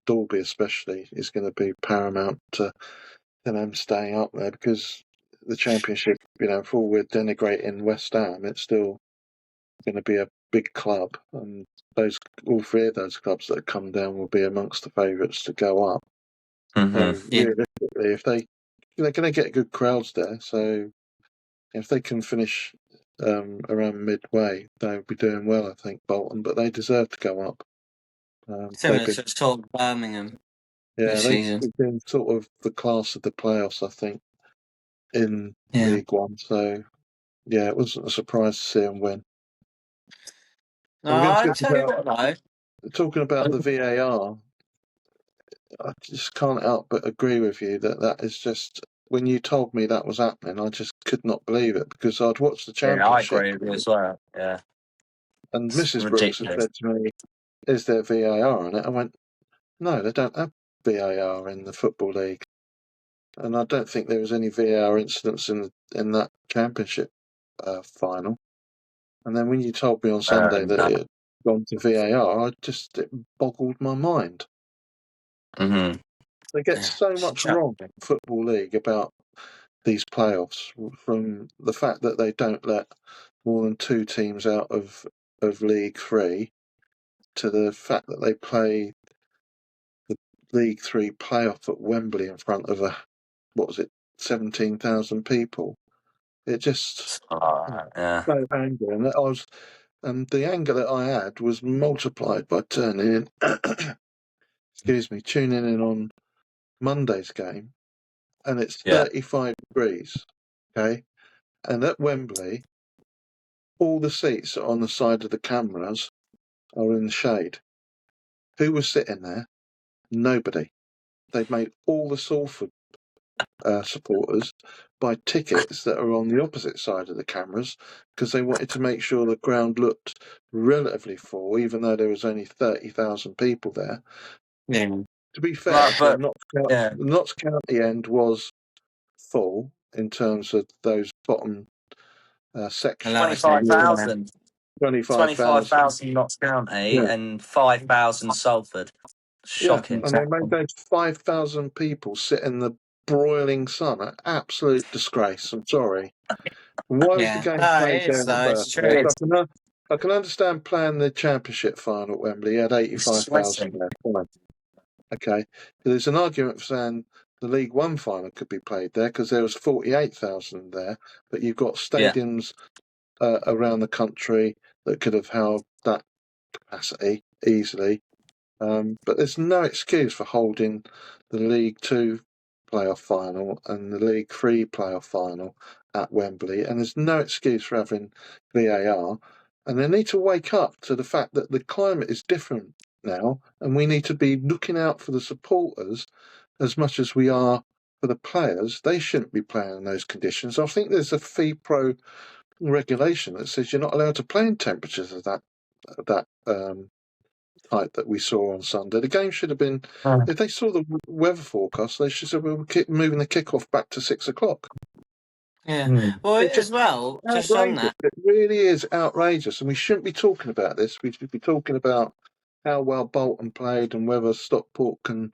Dolby especially, is going to be paramount to them staying up there, because the Championship, for all we're denigrating West Ham, it's still going to be a big club, and all 3 of those clubs that come down will be amongst the favourites to go up. So realistically, if they're going to get good crowds there, so if they can finish around midway, they'll be doing well, I think, Bolton, but they deserve to go up. Similar to sort of Birmingham this season. They've been sort of the class of the playoffs, I think, in League One. So, it wasn't a surprise to see them win. No, I tell you what, though. talking about the VAR, I just can't help but agree with you that is just. When you told me that was happening, I just could not believe it because I'd watched the Yeah, I Championship, agree with you as well. Yeah, and it's Mrs. Brooks had ridiculous. said to me, "Is there VAR on it?" I went, "No, they don't have VAR in the Football League." And I don't think there was any VAR incidents in that Championship final. And then when you told me on Sunday that No. it had gone to VAR, it boggled my mind. Mm-hmm. They get so It's much wrong in Football League about these playoffs, from the fact that they don't let more than 2 teams out of League 3, to the fact that they play the League 3 playoff at Wembley in front of 17,000 people. It just yeah. so angry, and the anger that I had was multiplied by turning in, tuning in on Monday's game, and it's Yeah. 35 degrees, okay, and at Wembley, all the seats on the side of the cameras are in the shade. Who was sitting there? Nobody. They've made all the Salford supporters buy tickets that are on the opposite side of the cameras because they wanted to make sure the ground looked relatively full, even though there was only 30,000 people there. Yeah. To be fair, But yeah, the Notts County end was full in terms of those bottom sections. Hilarious. Yeah. 25,000. 25,000. 25,000 Notts County Yeah, and 5,000 Salford. yeah. Shocking. And they made those 5,000 people sit in the broiling sun. An absolute disgrace. I'm sorry. Why was the Yeah. game No, played it is there in the though. It's first true. place? I can understand playing the Championship final at Wembley. You had It's 85,000 sweating. there. Fine. Okay. There's an argument for saying the League One final could be played there because there was 48,000 there, but you've got Yeah. stadiums around the country that could have held that capacity easily. But there's no excuse for holding the League Two playoff final and the League Three playoff final at Wembley, and there's no excuse for having VAR. And they need to wake up to the fact that the climate is different now, and we need to be looking out for the supporters as much as we are for the players. They shouldn't be playing in those conditions. I think there's a FIPro regulation that says you're not allowed to play in temperatures of that type that we saw on Sunday. The game should have been, if they saw the weather forecast, they should have been moving the kickoff back to 6 o'clock. Yeah. Mm. Well, It's just as well, just on outrageous. that. It really is outrageous, and we shouldn't be talking about this. We should be talking about how well Bolton played and whether Stockport can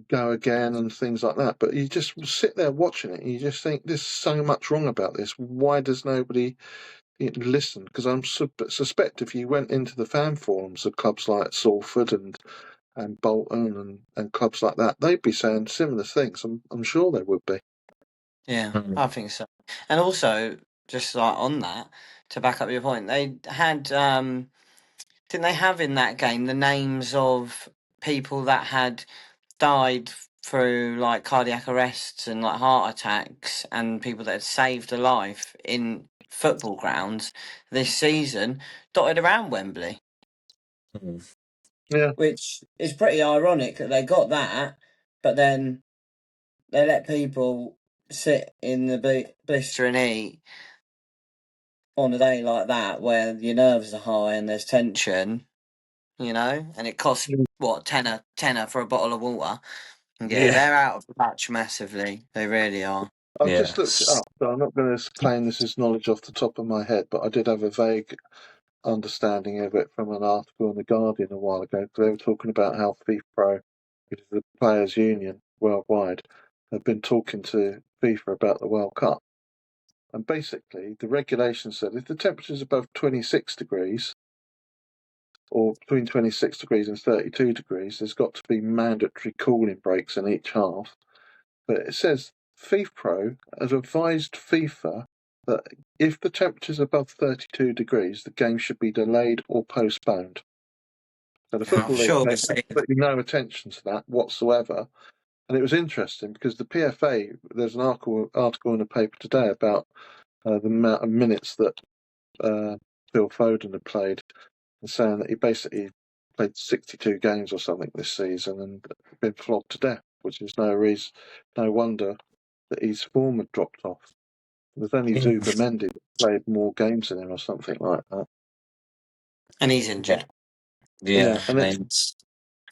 go again and things like that. But you just sit there watching it, and you just think there's so much wrong about this. Why does nobody listen? Because I'm suspect if you went into the fan forums of clubs like Salford and Bolton and clubs like that, they'd be saying similar things. I'm sure they would be. Yeah, Mm. I think so. And also, just like on that, to back up your point, they had didn't they have in that game the names of people that had died through like cardiac arrests and like heart attacks, and people that had saved a life in football grounds this season dotted around Wembley, Mm. Yeah, which is pretty ironic that they got that, but then they let people sit in the blistering heat on a day like that where your nerves are high and there's tension, and it costs what tenner for a bottle of water. Yeah, Yeah. they're out of touch massively. They really are. I've just looked it Yes. up, so I'm not going to claim this as knowledge off the top of my head, but I did have a vague understanding of it from an article in The Guardian a while ago. They were talking about how FIFPro, which is the players' union worldwide, have been talking to FIFA about the World Cup. And basically, the regulation said if the temperature is above 26 degrees, or between 26 degrees and 32 degrees, there's got to be mandatory cooling breaks in each half. But it says FIFPro has advised FIFA that if the temperature is above 32 degrees, the game should be delayed or postponed. So the I'm Football League sure we'll paid see. absolutely no attention to that whatsoever. And it was interesting because the PFA, there's an article in the paper today about the amount of minutes that Phil Foden had played, and saying that he basically played 62 games or something this season and been flogged to death, which is no wonder that his form had dropped off. There's only Zubimendi that played more games than him or something like that. And he's injured. Yeah, and it's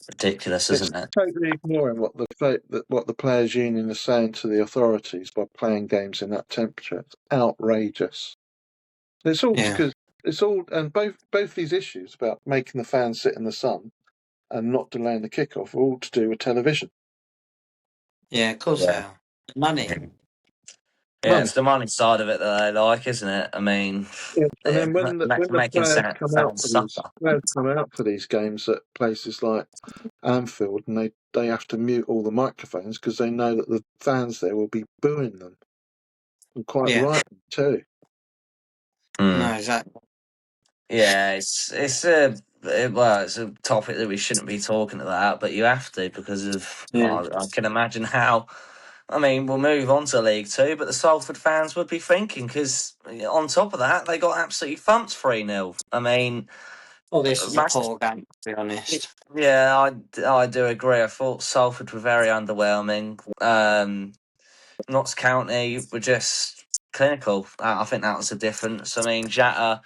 ridiculous, isn't it? totally ignoring what the players' union is saying to the authorities by playing games in that temperature. It's outrageous. It's all because and both these issues about making the fans sit in the sun and not delaying the kickoff are all to do with television. Yeah, of course they are. Money. Yeah, it's the money side of it that they like, isn't it? I mean, And then when the making players come out fans suffer. for these games at places like Anfield, and they have to mute all the microphones because they know that the fans there will be booing them, and quite right too. No, exactly. Yeah, it's a topic that we shouldn't be talking about, but you have to because of I can imagine how. I mean, we'll move on to League Two, but the Salford fans would be thinking because on top of that, they got absolutely thumped 3-0. I mean, Well, this is a poor game, to be honest. yeah, I do agree. I thought Salford were very underwhelming. Notts County were just clinical. I think that was the difference. I mean, Jatta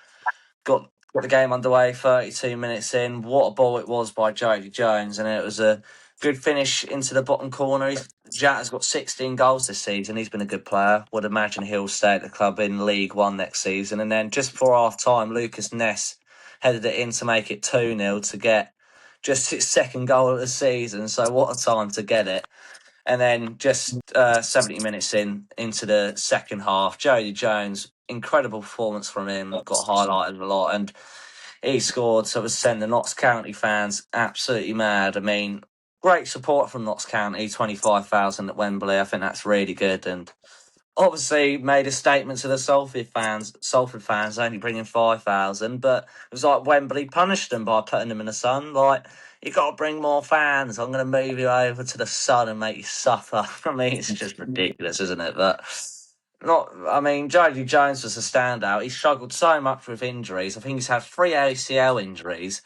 got the game underway 32 minutes in. What a ball it was by Jody Jones, and it was a good finish into the bottom corner. Jatta's got 16 goals this season. He's been a good player. Would imagine he'll stay at the club in League One next season. And then just before half time, Lucas Ness headed it in to make it 2-0 to get just his second goal of the season. So what a time to get it. And then just 70 minutes into the second half, Jody Jones, incredible performance from him, got highlighted a lot, and he scored. So it was sending the Notts County fans absolutely mad. I mean, great support from Notts County, 25,000 at Wembley. I think that's really good, and obviously made a statement to the Salford fans only bringing 5,000, but it was like Wembley punished them by putting them in the sun. Like, you got to bring more fans. I'm going to move you over to the sun and make you suffer. I mean, it's just ridiculous, isn't it? But I mean, Jody Jones was a standout. He struggled so much with injuries. I think he's had 3 ACL injuries,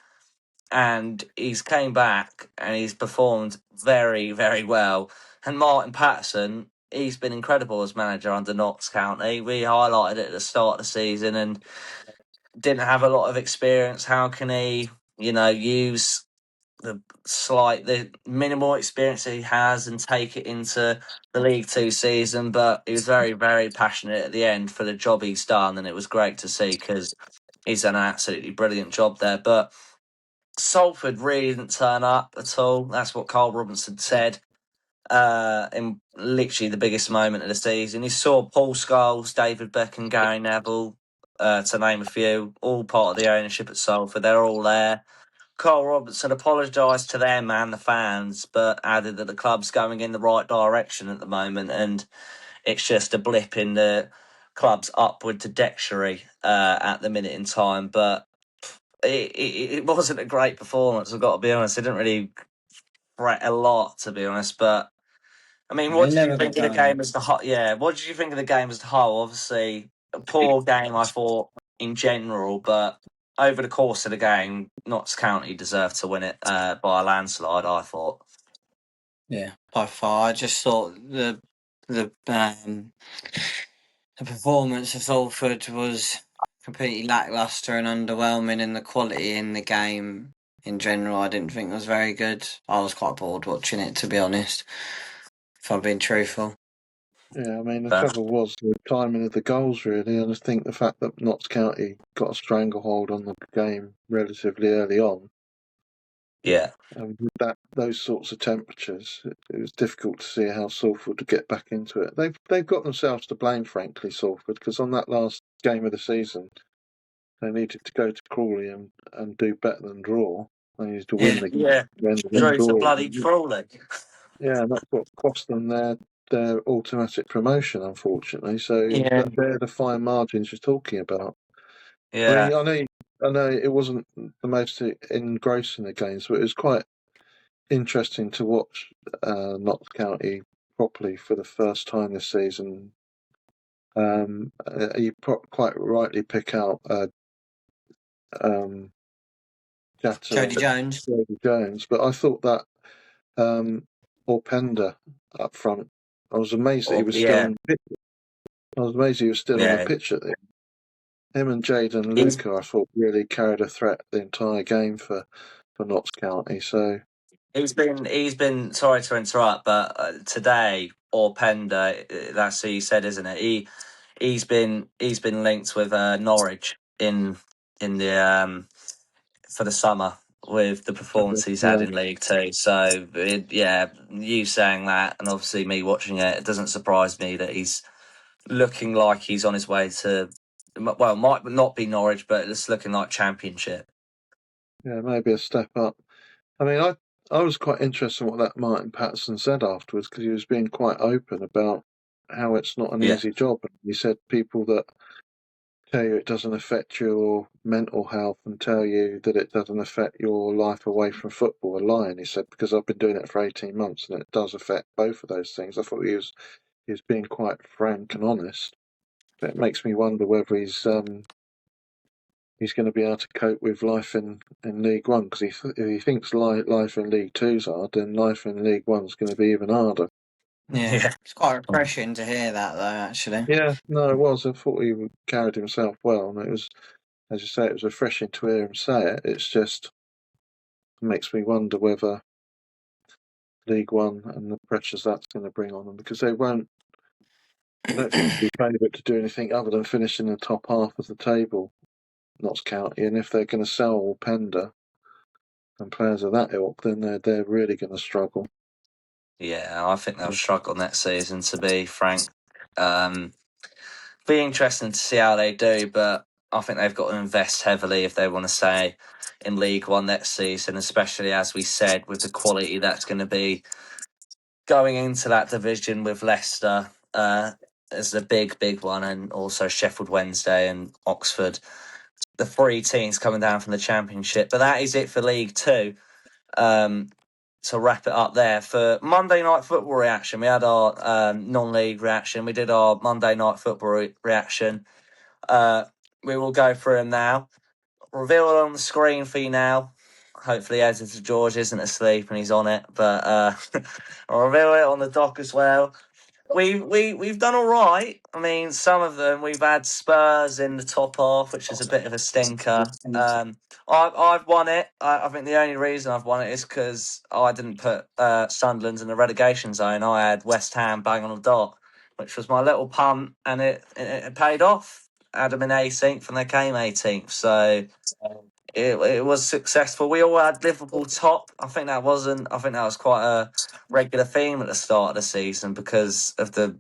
and he's came back and he's performed very, very well. And Martin Patterson, he's been incredible as manager under Notts County. We highlighted it at the start of the season and didn't have a lot of experience. How can he, use the minimal experience that he has and take it into the League Two season? But he was very, very passionate at the end for the job he's done, and it was great to see because he's done an absolutely brilliant job there. But Salford really didn't turn up at all. That's what Carl Robinson said in literally the biggest moment of the season. He saw Paul Scholes, David Beckham, Gary Neville, to name a few, all part of the ownership at Salford. They're all there. Carl Robinson apologised to them and the fans, but added that the club's going in the right direction at the moment, and it's just a blip in the club's upward trajectory at the minute in time. But it wasn't a great performance, I've got to be honest. It didn't really fret a lot, to be honest. But I mean, what did you think of the game as the whole? Yeah, what did you think of the game as the whole? Obviously, a poor game, I thought, in general, but over the course of the game, Notts County deserved to win it by a landslide, I thought. Yeah, by far. I just thought the performance of Salford was completely lacklustre and underwhelming, and the quality in the game in general I didn't think was very good. I was quite bored watching it, to be honest, if I'm being truthful. Yeah, I mean, the trouble was the timing of the goals, really. And I think the fact that Notts County got a stranglehold on the game relatively early on. Yeah. And with those sorts of temperatures, it was difficult to see how Salford would get back into it. They've got themselves to blame, frankly, Salford, because on that last game of the season, they needed to go to Crawley and do better than draw. They needed to win the Drew to bloody Crawley. Yeah, and that's what cost them their automatic promotion, unfortunately. So they're the fine margins you're talking about. Yeah. I mean, I know it wasn't the most engrossing the games, but it was quite interesting to watch Notts County properly for the first time this season. You quite rightly pick out Jatta Jody and Jones. Jody Jones, but I thought that Orpenda up front, I was amazed that he Or, was still yeah, on the pitch. I was amazed he was still on the yeah. pitch at the him and Jaden He's Luca, I thought, really carried a threat the entire game for Notts County. So he's been. Sorry to interrupt, but today or Pender, that's who you said, isn't it? He's been linked with Norwich in the for the summer with the performance he's had yeah, in League Two. So yeah, you saying that, and obviously me watching it, it doesn't surprise me that he's looking like he's on his way to. Well, might not be Norwich, but it's looking like Championship. yeah, maybe a step up. I mean, I was quite interested in what that Martin Patterson said afterwards because he was being quite open about how it's not an Yeah, easy job. And he said people that tell you it doesn't affect your mental health and tell you that it doesn't affect your life away from football are lying. He said because I've been doing it for 18 months and it does affect both of those things. I thought he was being quite frank and honest. But it makes me wonder whether he's going to be able to cope with life in League One because if he thinks life in League Two's hard, then life in League One's going to be even harder. Yeah, yeah, it's quite refreshing to hear that, though. Actually, Yeah, no, it was. I thought he carried himself well, and it was, as you say, it was refreshing to hear him say it. It's just makes me wonder whether League One and the pressures that's going to bring on them because they won't. I don't think they'll be favourite to do anything other than finish in the top half of the table, Notts County, and if they're going to sell Pender and players of that ilk, then they're really going to struggle. yeah. I think they'll struggle next season. To be frank, um, be interesting to see how they do, but I think they've got to invest heavily if they want to stay in League One next season, especially as we said with the quality that's going to be going into that division with Leicester as the big one, and also Sheffield Wednesday and Oxford. The three teams coming down from the Championship, but that is it for League Two. Um, to wrap it up there for Monday Night Football reaction, we had our non-league reaction. We did our Monday Night Football reaction. We will go through them now. Reveal it on the screen for you now. Hopefully, Editor George isn't asleep and he's on it, but I'll reveal it on the dock as well. We've done all right. I mean, some of them we've had Spurs in the top half, which is a bit of a stinker. I've won it. I think the only reason I've won it is because I didn't put Sunderland in the relegation zone. I had West Ham bang on the dot, which was my little punt, and it paid off. Had them in 18th, and they came 18th. So it was successful. We all had Liverpool top. I think that wasn't. I think that was quite a regular theme at the start of the season because of the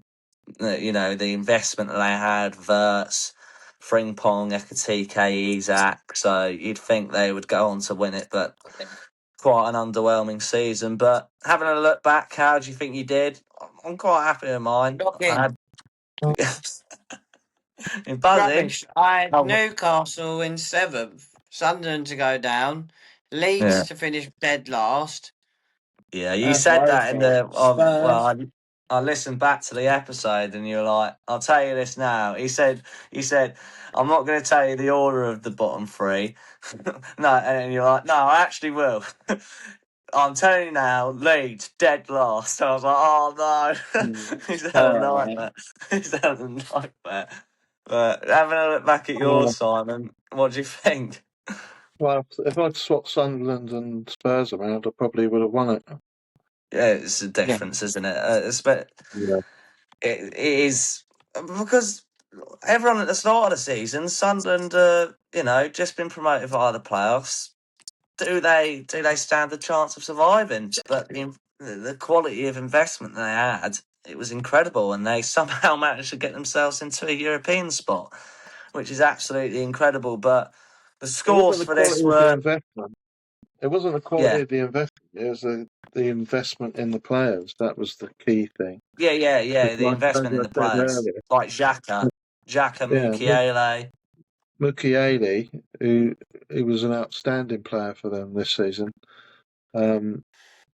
investment that they had. Verts, Frimpong, Ekatike, Isak. So you'd think they would go on to win it, but quite an underwhelming season. But having a look back, how do you think you did? I'm quite happy with mine. I shocking, had in buzzing. rubbish. I had Oh, Newcastle in seventh, Sunderland to go down, yeah. Leeds to finish dead last. Yeah, you said that in Woeful. the Spurs. I listened back to the episode and you were like, I'll tell you this now. He said, I'm not going to tell you the order of the bottom three. No, and you're like, no, I actually will. I'm telling you now, Leeds dead last. I was like, oh no, he's had a nightmare. He's had a nightmare. But having a look back at yours, Simon, what do you think? Well, if I'd swapped Sunderland and Spurs around, I probably would have won it. Yeah, it's a Yeah. difference, isn't it? Yeah. It is because everyone at the start of the season, Sunderland, just been promoted via the playoffs. Do they stand a chance of surviving? But the quality of investment they had, it was incredible, and they somehow managed to get themselves into a European spot, which is absolutely incredible. But the It wasn't scores the for this quality of the were, investment. It wasn't the quality yeah, of the investment. It was the investment in the players. That was the key thing. yeah, the Like as investment in I the said players, earlier, like Xhaka yeah, Mukiele. Mukiele, who was an outstanding player for them this season,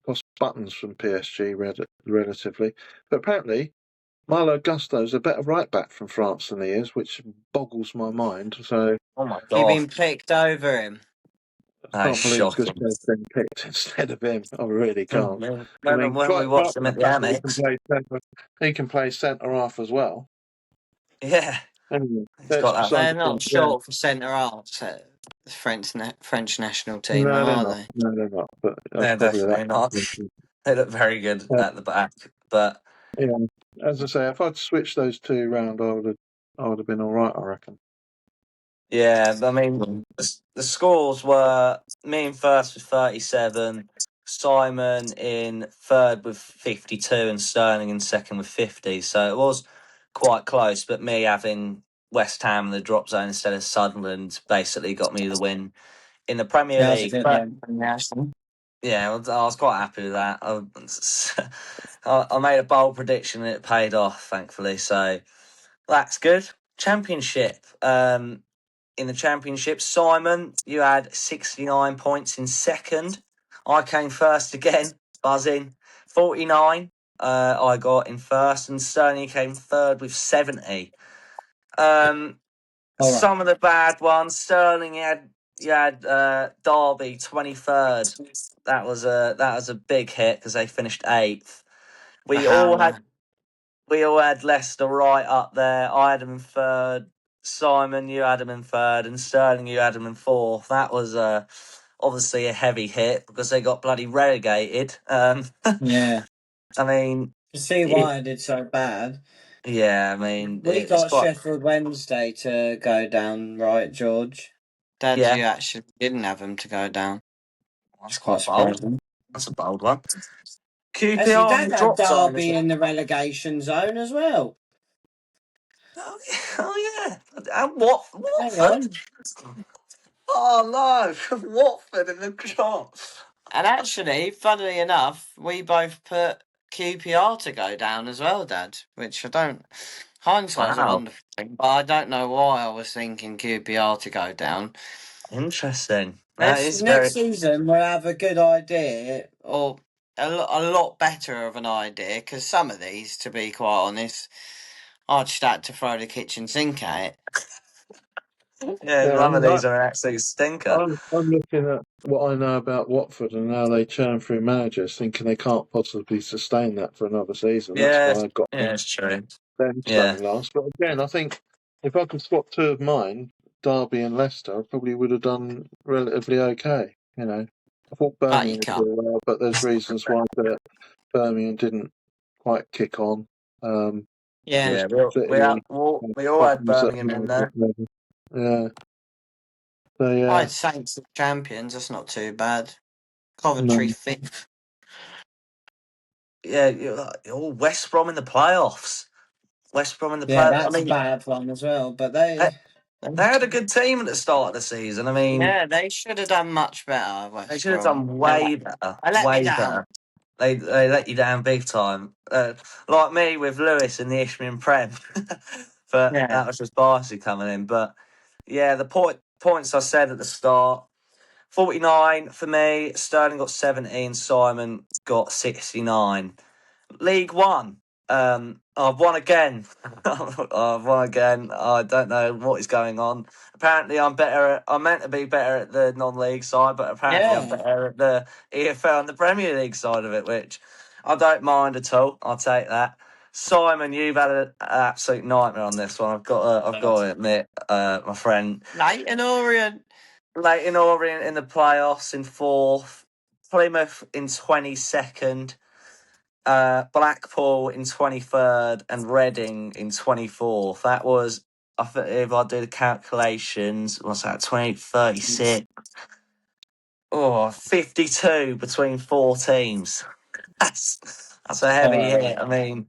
cost buttons from PSG relatively, but apparently Milo Gusto's a better right back from France than he is, which boggles my mind. So Oh my You've god. been picked over him. I can't believe shocking. Gustavo's been picked instead of him. I really can't. When, I mean, when we quite watched apart them from at the the fact that Amex, he can play centre half as well. yeah, Anyway, he's that's got that. beside They're the not point. Yeah. short for centre halves at the French national team, No, though, they're are not. they? No, they're not. But that's They're probably that. definitely not. They look very good at the back, but Yeah, as I say, if I'd switched those two around, I would have been all right. I reckon. yeah, I mean, the scores were me in first with 37, Simon in third with 52, and Sterling in second with 50. So it was quite close, but me having West Ham in the drop zone instead of Sunderland basically got me the win in the Premier Yeah, that's a League. good But game from National. yeah, I was quite happy with that. I made a bold prediction and it paid off, thankfully. So that's good. Championship. In the championship, Simon, you had 69 points in second. I came first again, buzzing. 49 I got in first, and Sterling came third with 70. Um, All right. some of the bad ones, Sterling, you had Derby 23rd. That was a big hit because they finished eighth. The We all had Hammer. we all had Leicester right up there. I had them in third. Simon, you had them in third, and Sterling, you had them in fourth. That was obviously a heavy hit because they got bloody relegated. Yeah. I mean, To see why I did so bad. yeah, I mean, We it's got quite, Sheffield Wednesday to go down, right, George? Dad, yeah, you actually didn't have them to go down. that's It's quite quite bold. surprising. That's a bold one. Actually, QPR in Dad the had drop zone as Derby well. in the relegation zone as well. Oh yeah, oh, yeah. And what Hang Watford? on. Oh no, Watford in the drop. And actually, funnily enough, we both put QPR to go down as well, Dad. Which I don't. Hindsight's a Wow, wonderful thing, but I don't know why I was thinking QPR to go down. interesting. That is Next very. season, we'll have a good idea, or a lot better of an idea, because some of these, to be quite honest, I'd just had to throw the kitchen sink at it. Yeah, Yeah, I none of mean, these are an absolute stinker. I'm looking at what I know about Watford and how they churn through managers, thinking they can't possibly sustain that for another season. That's Yeah, why I got yeah, it's true. them Yeah, staying last. But again, I think if I could swap two of mine, Derby and Leicester, I probably would have done relatively okay. You know, I thought But you Birmingham would can't. do well, but there's reasons why Birmingham didn't quite kick on. Yeah. There's yeah. City, We all had Tottenham's at Birmingham in market there. level. Yeah, so I yeah, had Saints as champions, that's not too bad. no, Coventry fifth. Yeah, all West Brom in the playoffs. West Brom in the Yeah, play. I that's a mean, bad one as well, but they, they they had a good team at the start of the season. I mean, yeah, they should have done much better, they West should have Brom. done way better, They let me way down. better. They let you down big time. Like me with Lewis in the Ishmael Prem, but Yeah. that was just Barcy coming in. But yeah, the points I said at the start. 49 for me. Sterling got 17. Simon got 69. League One. I've won again. I've won again. I don't know what is going on. Apparently, I'm better. I'm meant to be better at the non-league side, but apparently, I'm Yeah. better at the EFL and the Premier League side of it, which I don't mind at all. I'll take that. Simon, you've had an absolute nightmare on this one. I've got to admit, my friend. Leighton Orient. Leighton Orient in the playoffs in fourth, Plymouth in 22nd, Blackpool in 23rd, and Reading in 24th. That was, I think, if I do the calculations, what's that, 20, 36? Oh, 52 between four teams. That's a heavy hit. I mean,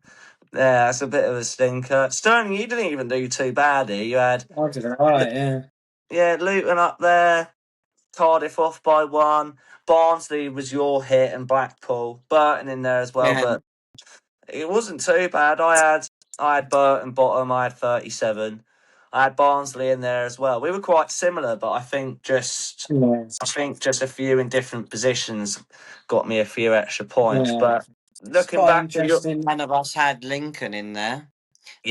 yeah, that's a bit of a stinker. Sterling, you didn't even do too bad here. You had, I did alright, yeah. yeah, Luton up there. Cardiff off by one. Barnsley was your hit, and Blackpool, Burton in there as well, Yeah. but it wasn't too bad. I had Burton bottom. I had 37. I had Barnsley in there as well. We were quite similar, but Yeah. I think just a few in different positions got me a few extra points. Yeah. But It's looking quite back at your interesting none of us had Lincoln in there.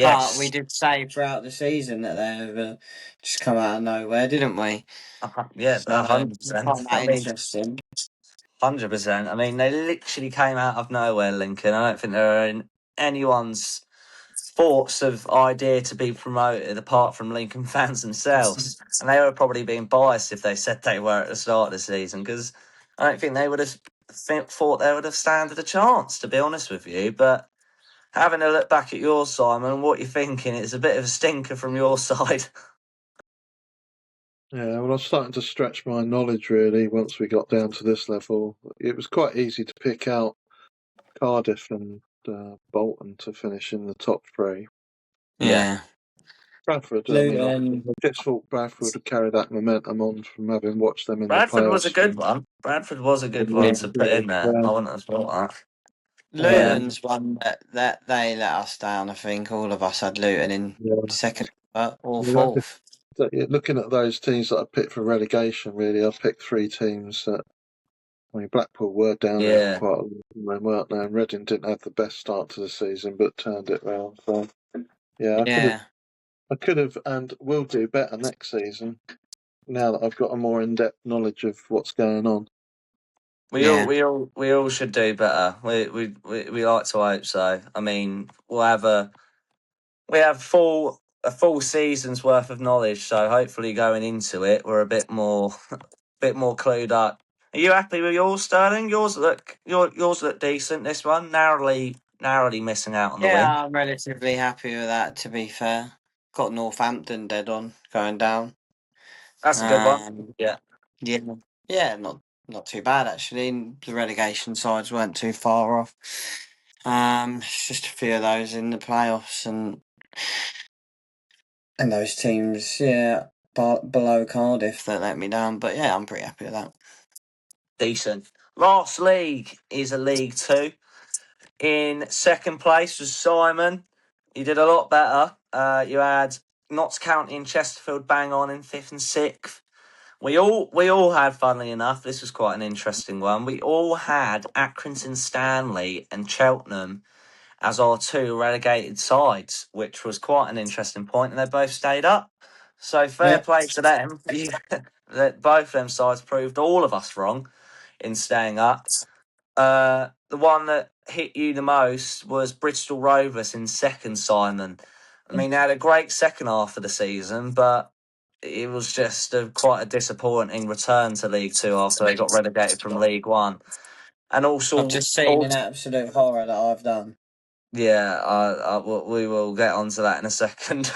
But we Yes. did say throughout the season that they've just come out of nowhere, didn't we? Yeah, So I 100%. find I that mean, interesting. 100%. I mean, they literally came out of nowhere, Lincoln. I don't think they're in anyone's thoughts of idea to be promoted apart from Lincoln fans themselves. And they were probably being biased if they said they were at the start of the season because I don't think they would have thought they would have standed a chance, to be honest with you. But having a look back at yours, Simon, what you're thinking, it's a bit of a stinker from your side. Yeah, well, I was starting to stretch my knowledge really once we got down to this level. It was quite easy to pick out Cardiff and Bolton to finish in the top three. Yeah. Yeah. Bradford, I mean, I Luton. just thought Bradford would carry that momentum on from having watched them in the Bradford was a playoffs. good one. Bradford was a good Yeah. one to put in there. Yeah, I wouldn't have thought that. Luton's one that they let us down. I think all of us had Luton in yeah. second or Yeah, fourth. looking at those teams that I picked for relegation, really, I picked three teams that. I mean, Blackpool were down there for Yeah. quite a long time, weren't they? And Reading didn't have the best start to the season, but turned it round. So, yeah, Yeah. I could have, and will do better next season. Now that I've got a more in-depth knowledge of what's going on. Yeah. We all should do better. We like to hope so. I mean, we have a full season's worth of knowledge, so hopefully going into it, we're a bit more clued up. Are you happy with yours, Sterling? Yours look decent. This one narrowly missing out on the win. Yeah, I'm relatively happy with that, to be fair. Got Northampton dead on going down. That's a good one. Um, Yeah, yeah, yeah, not too bad actually. The relegation sides weren't too far off. It's just a few of those in the playoffs and those teams, yeah, below Cardiff that let me down. But yeah, I'm pretty happy with that. decent. Last league is a League Two. In second place was Simon. You did a lot better. You had Notts County and Chesterfield bang on in fifth and sixth. We all had, funnily enough, this was quite an interesting one. We all had Accrington Stanley and Cheltenham as our two relegated sides, which was quite an interesting point, and they both stayed up. So fair Yeah, play to them. That both them sides proved all of us wrong in staying up. The one that hit you the most was Bristol Rovers in second, Simon. I mean, they had a great second half of the season, but it was just quite a disappointing return to League Two after they got relegated from League One. And I've also, just seen an absolute horror that I've done. yeah, we will get onto that in a second.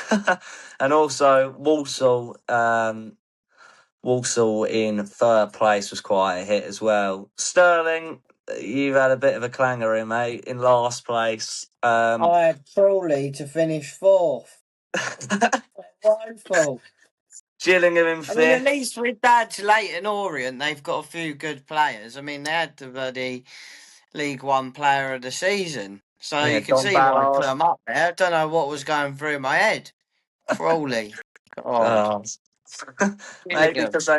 And also, Walsall in third place was quite a hit as well. Sterling, you've had a bit of a clanger in, mate, in last place. I had Crawley to finish fourth. Woeful. Gillingham in I mean, at fifth. least with that Leighton Orient, they've got a few good players. I mean, they had the bloody League One Player of the Season, so Yeah, you can Don see why I put Ballard. them up there. I don't know what was going through my head. Crawley, God, Oh. Maybe Gillingham. because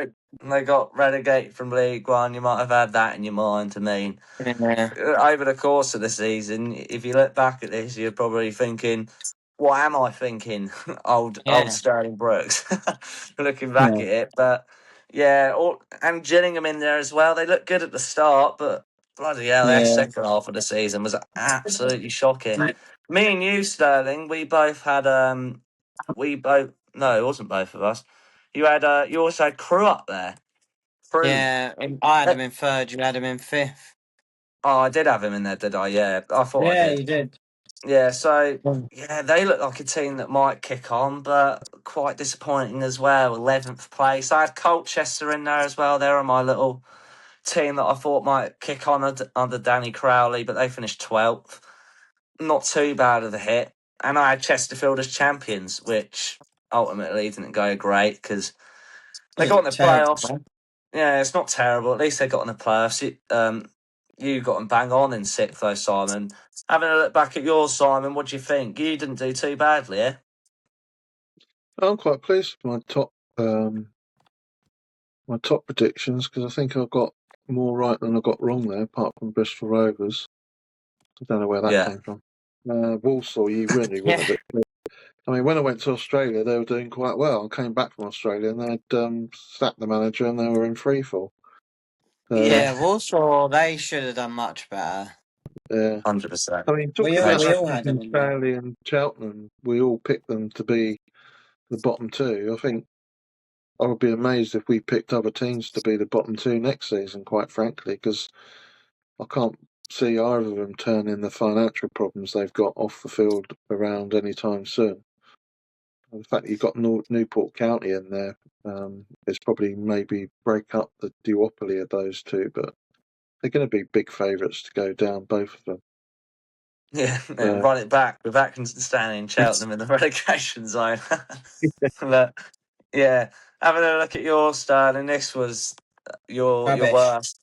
they got relegated from League One, you might have had that in your mind. I mean, Yeah, over the course of the season, if you look back at this, you're probably thinking, "What am I thinking?" Old yeah, Sterling Brooks. Looking back yeah, at it, but yeah, and Gillingham in there as well. They looked good at the start, but bloody hell, their yeah. second half of the season was absolutely shocking. Me and you, Sterling, we both had we both no, it wasn't both of us. You also had Crew up there. Crew. Yeah, I had him in third. You had him in fifth. Oh, I did have him in there, did I? Yeah, I thought I Yeah, did. you did. Yeah, so yeah, they look like a team that might kick on, but quite disappointing as well. 11th place. I had Colchester in there as well. They're my little team that I thought might kick on under Danny Crowley, but they finished 12th. Not too bad of a hit. And I had Chesterfield as champions, which ultimately didn't go great because they got in Wasn't the playoffs. terrible. Yeah, it's not terrible. At least they got in the playoffs. You got them bang on in sixth, though, Simon. Having a look back at yours, Simon, what do you think? You didn't do too badly, eh? I'm quite pleased with my top predictions because I think I've got more right than I got wrong there, apart from Bristol Rovers. I don't know where that Yeah. came from. Walsall, you really wouldn't have. I mean, when I went to Australia, they were doing quite well. I came back from Australia and they'd sacked the manager and they were in freefall. Yeah, Walsall, they should have done much better. Yeah. 100%. I mean, We talking about all had them in there. Stanley and Cheltenham, we all picked them to be the bottom two. I think I would be amazed if we picked other teams to be the bottom two next season, quite frankly, because I can't see either of them turning the financial problems they've got off the field around anytime soon. And the fact that you've got Newport County in there is probably maybe break up the duopoly of those two, but they're going to be big favourites to go down, both of them. Yeah, run it back with Atkinson standing in Cheltenham in the relegation zone. But yeah, having a look at your style, and this was your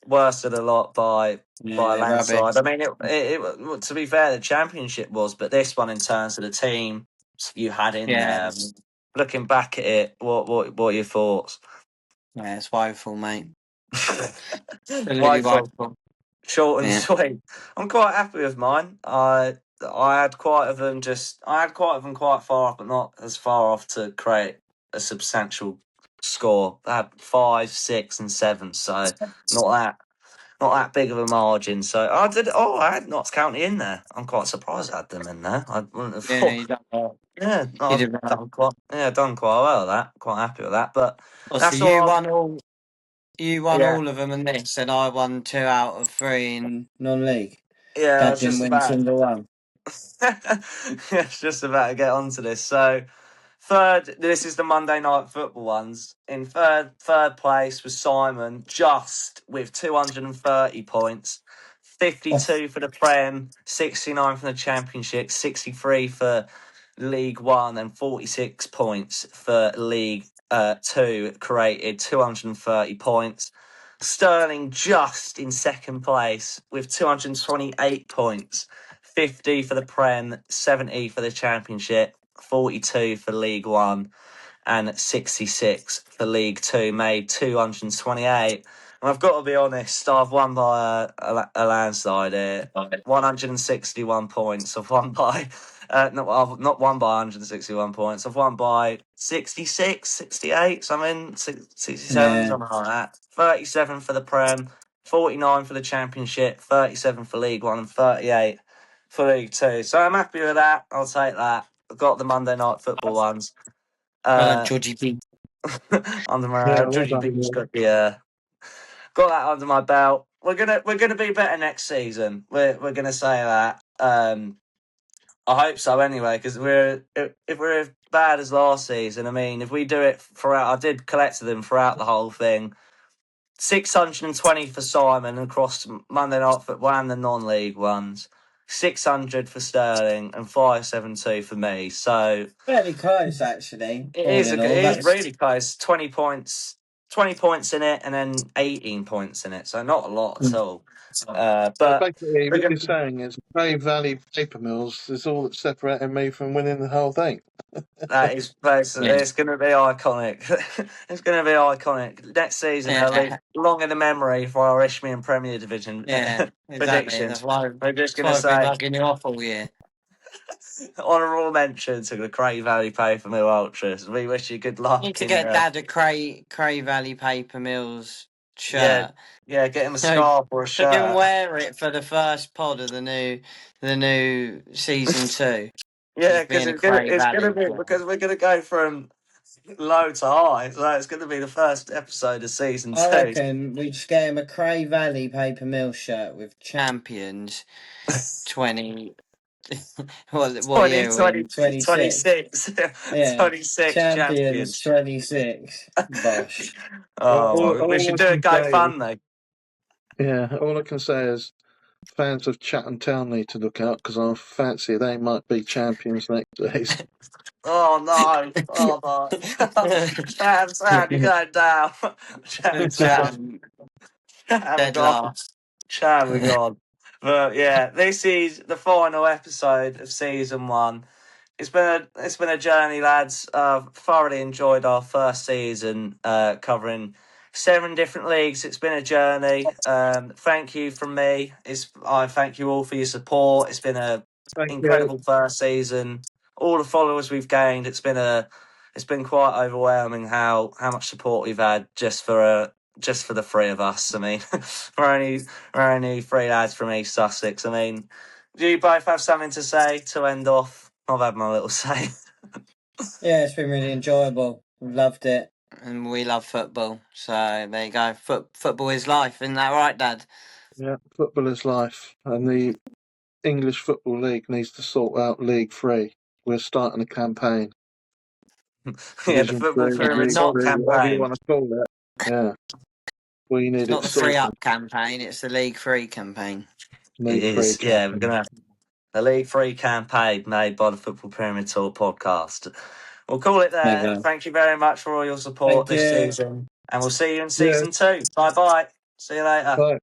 worst of the lot by a landslide. Rubbish. I mean, it to be fair, the championship was, but this one in terms of the team you had in there. Looking back at it, what are your thoughts? Yeah, it's woeful, mate. Woeful. Short and sweet. I'm quite happy with mine. I had quite of them quite far off, but not as far off to create a substantial score. I had 5, 6, and 7, so not that big of a margin. So I had Notts County in there. I'm quite surprised I had them in there. I wouldn't have thought. You done well. Yeah, You did well. done quite well with that. Quite happy with that. But that's so all. You won all of them in this, and I won 2 out of 3 in non-league. Yeah, Dad didn't win a single one. It's just about to get onto this. So, this is the Monday Night Football ones. In third place was Simon, just with 230 points. 52 for the Prem, 69 for the Championship, 63 for League One, and 46 points for League Two. Created 230 points. Sterling just in second place with 228 points. 50 for the Prem, 70 for the Championship, 42 for League One, and 66 for League Two. Made 228. And I've got to be honest, I've won by a landslide here. 161 points. I've won by, I've not won by 161 points. I've won by 66, 68, something, 67, something like that. 37 for the Prem, 49 for the Championship, 37 for League One, and 38 for League Two. So I'm happy with that. I'll take that. I've got the Monday Night Football ones. Georgie B. Under my Georgie B's got that under my belt. We're gonna be better next season. We're gonna say that. I hope so anyway, because if we're as bad as last season, I mean, if we do it throughout, I did collect them throughout the whole thing. 620 for Simon across Monday Night Football and the non-league ones. 600 for Sterling and 572 for me. So fairly close, actually. It is really close. 20 points in it, and then 18 points in it. So not a lot at all. But basically, what you're saying is Grey Valley Paper Mills is all that's separating me from winning the whole thing. that is basically it's going to be iconic. It's going to be iconic next season. It'll be long in the memory for our Isthmian Premier Division predictions. We're just going to say mugging you off all year. Honourable mention to the Cray Valley Paper Mill Ultras. We wish you good luck. Need to get Dad a Cray Valley Paper Mills shirt. Yeah, get him a scarf or a shirt. He can wear it for the first pod of the new season 2. Yeah, because it's gonna be because we're gonna go from low to high, so it's gonna be the first episode of season 2. I reckon we just get him a Cray Valley Paper Mill shirt with champions 20. what year? 26. Yeah. 26 champions. 26. Bosh. We should do a GoFundMe. Yeah, all I can say is fans of Chatham Town need to look out because I fancy they might be champions next season. Oh no! Oh no! Chatham, you're going down. Chatham. Dead last. Chatham gone. But yeah, this is the final episode of season 1. It's been a journey, lads. I've thoroughly enjoyed our first season, covering 7 different leagues. It's been a journey. Thank you from me. I thank you all for your support. It's been a Thank you. incredible first season. All the followers we've gained. It's been quite overwhelming how much support we've had just for the three of us. I mean, we're only three lads from East Sussex. I mean, do you both have something to say to end off? I've had my little say. Yeah, it's been really enjoyable. We've loved it. And we love football. So there you go. Football is life, isn't that right, Dad? Yeah, football is life, and the English Football League needs to sort out League 3. We're starting a campaign. Yeah, the Division football 3, pyramid League not 3, whatever you campaign. want to call it. Yeah, we need It's not it the Free sorted. Up campaign, it's the League 3 campaign. It League 3 is. Yeah, we're campaign. gonna have the League 3 campaign made by the Football Pyramid Tour podcast. We'll call it there. Okay. Thank you very much for all your support Thank this you. season, and we'll see you in Yeah, season 2. Bye bye. See you later. bye.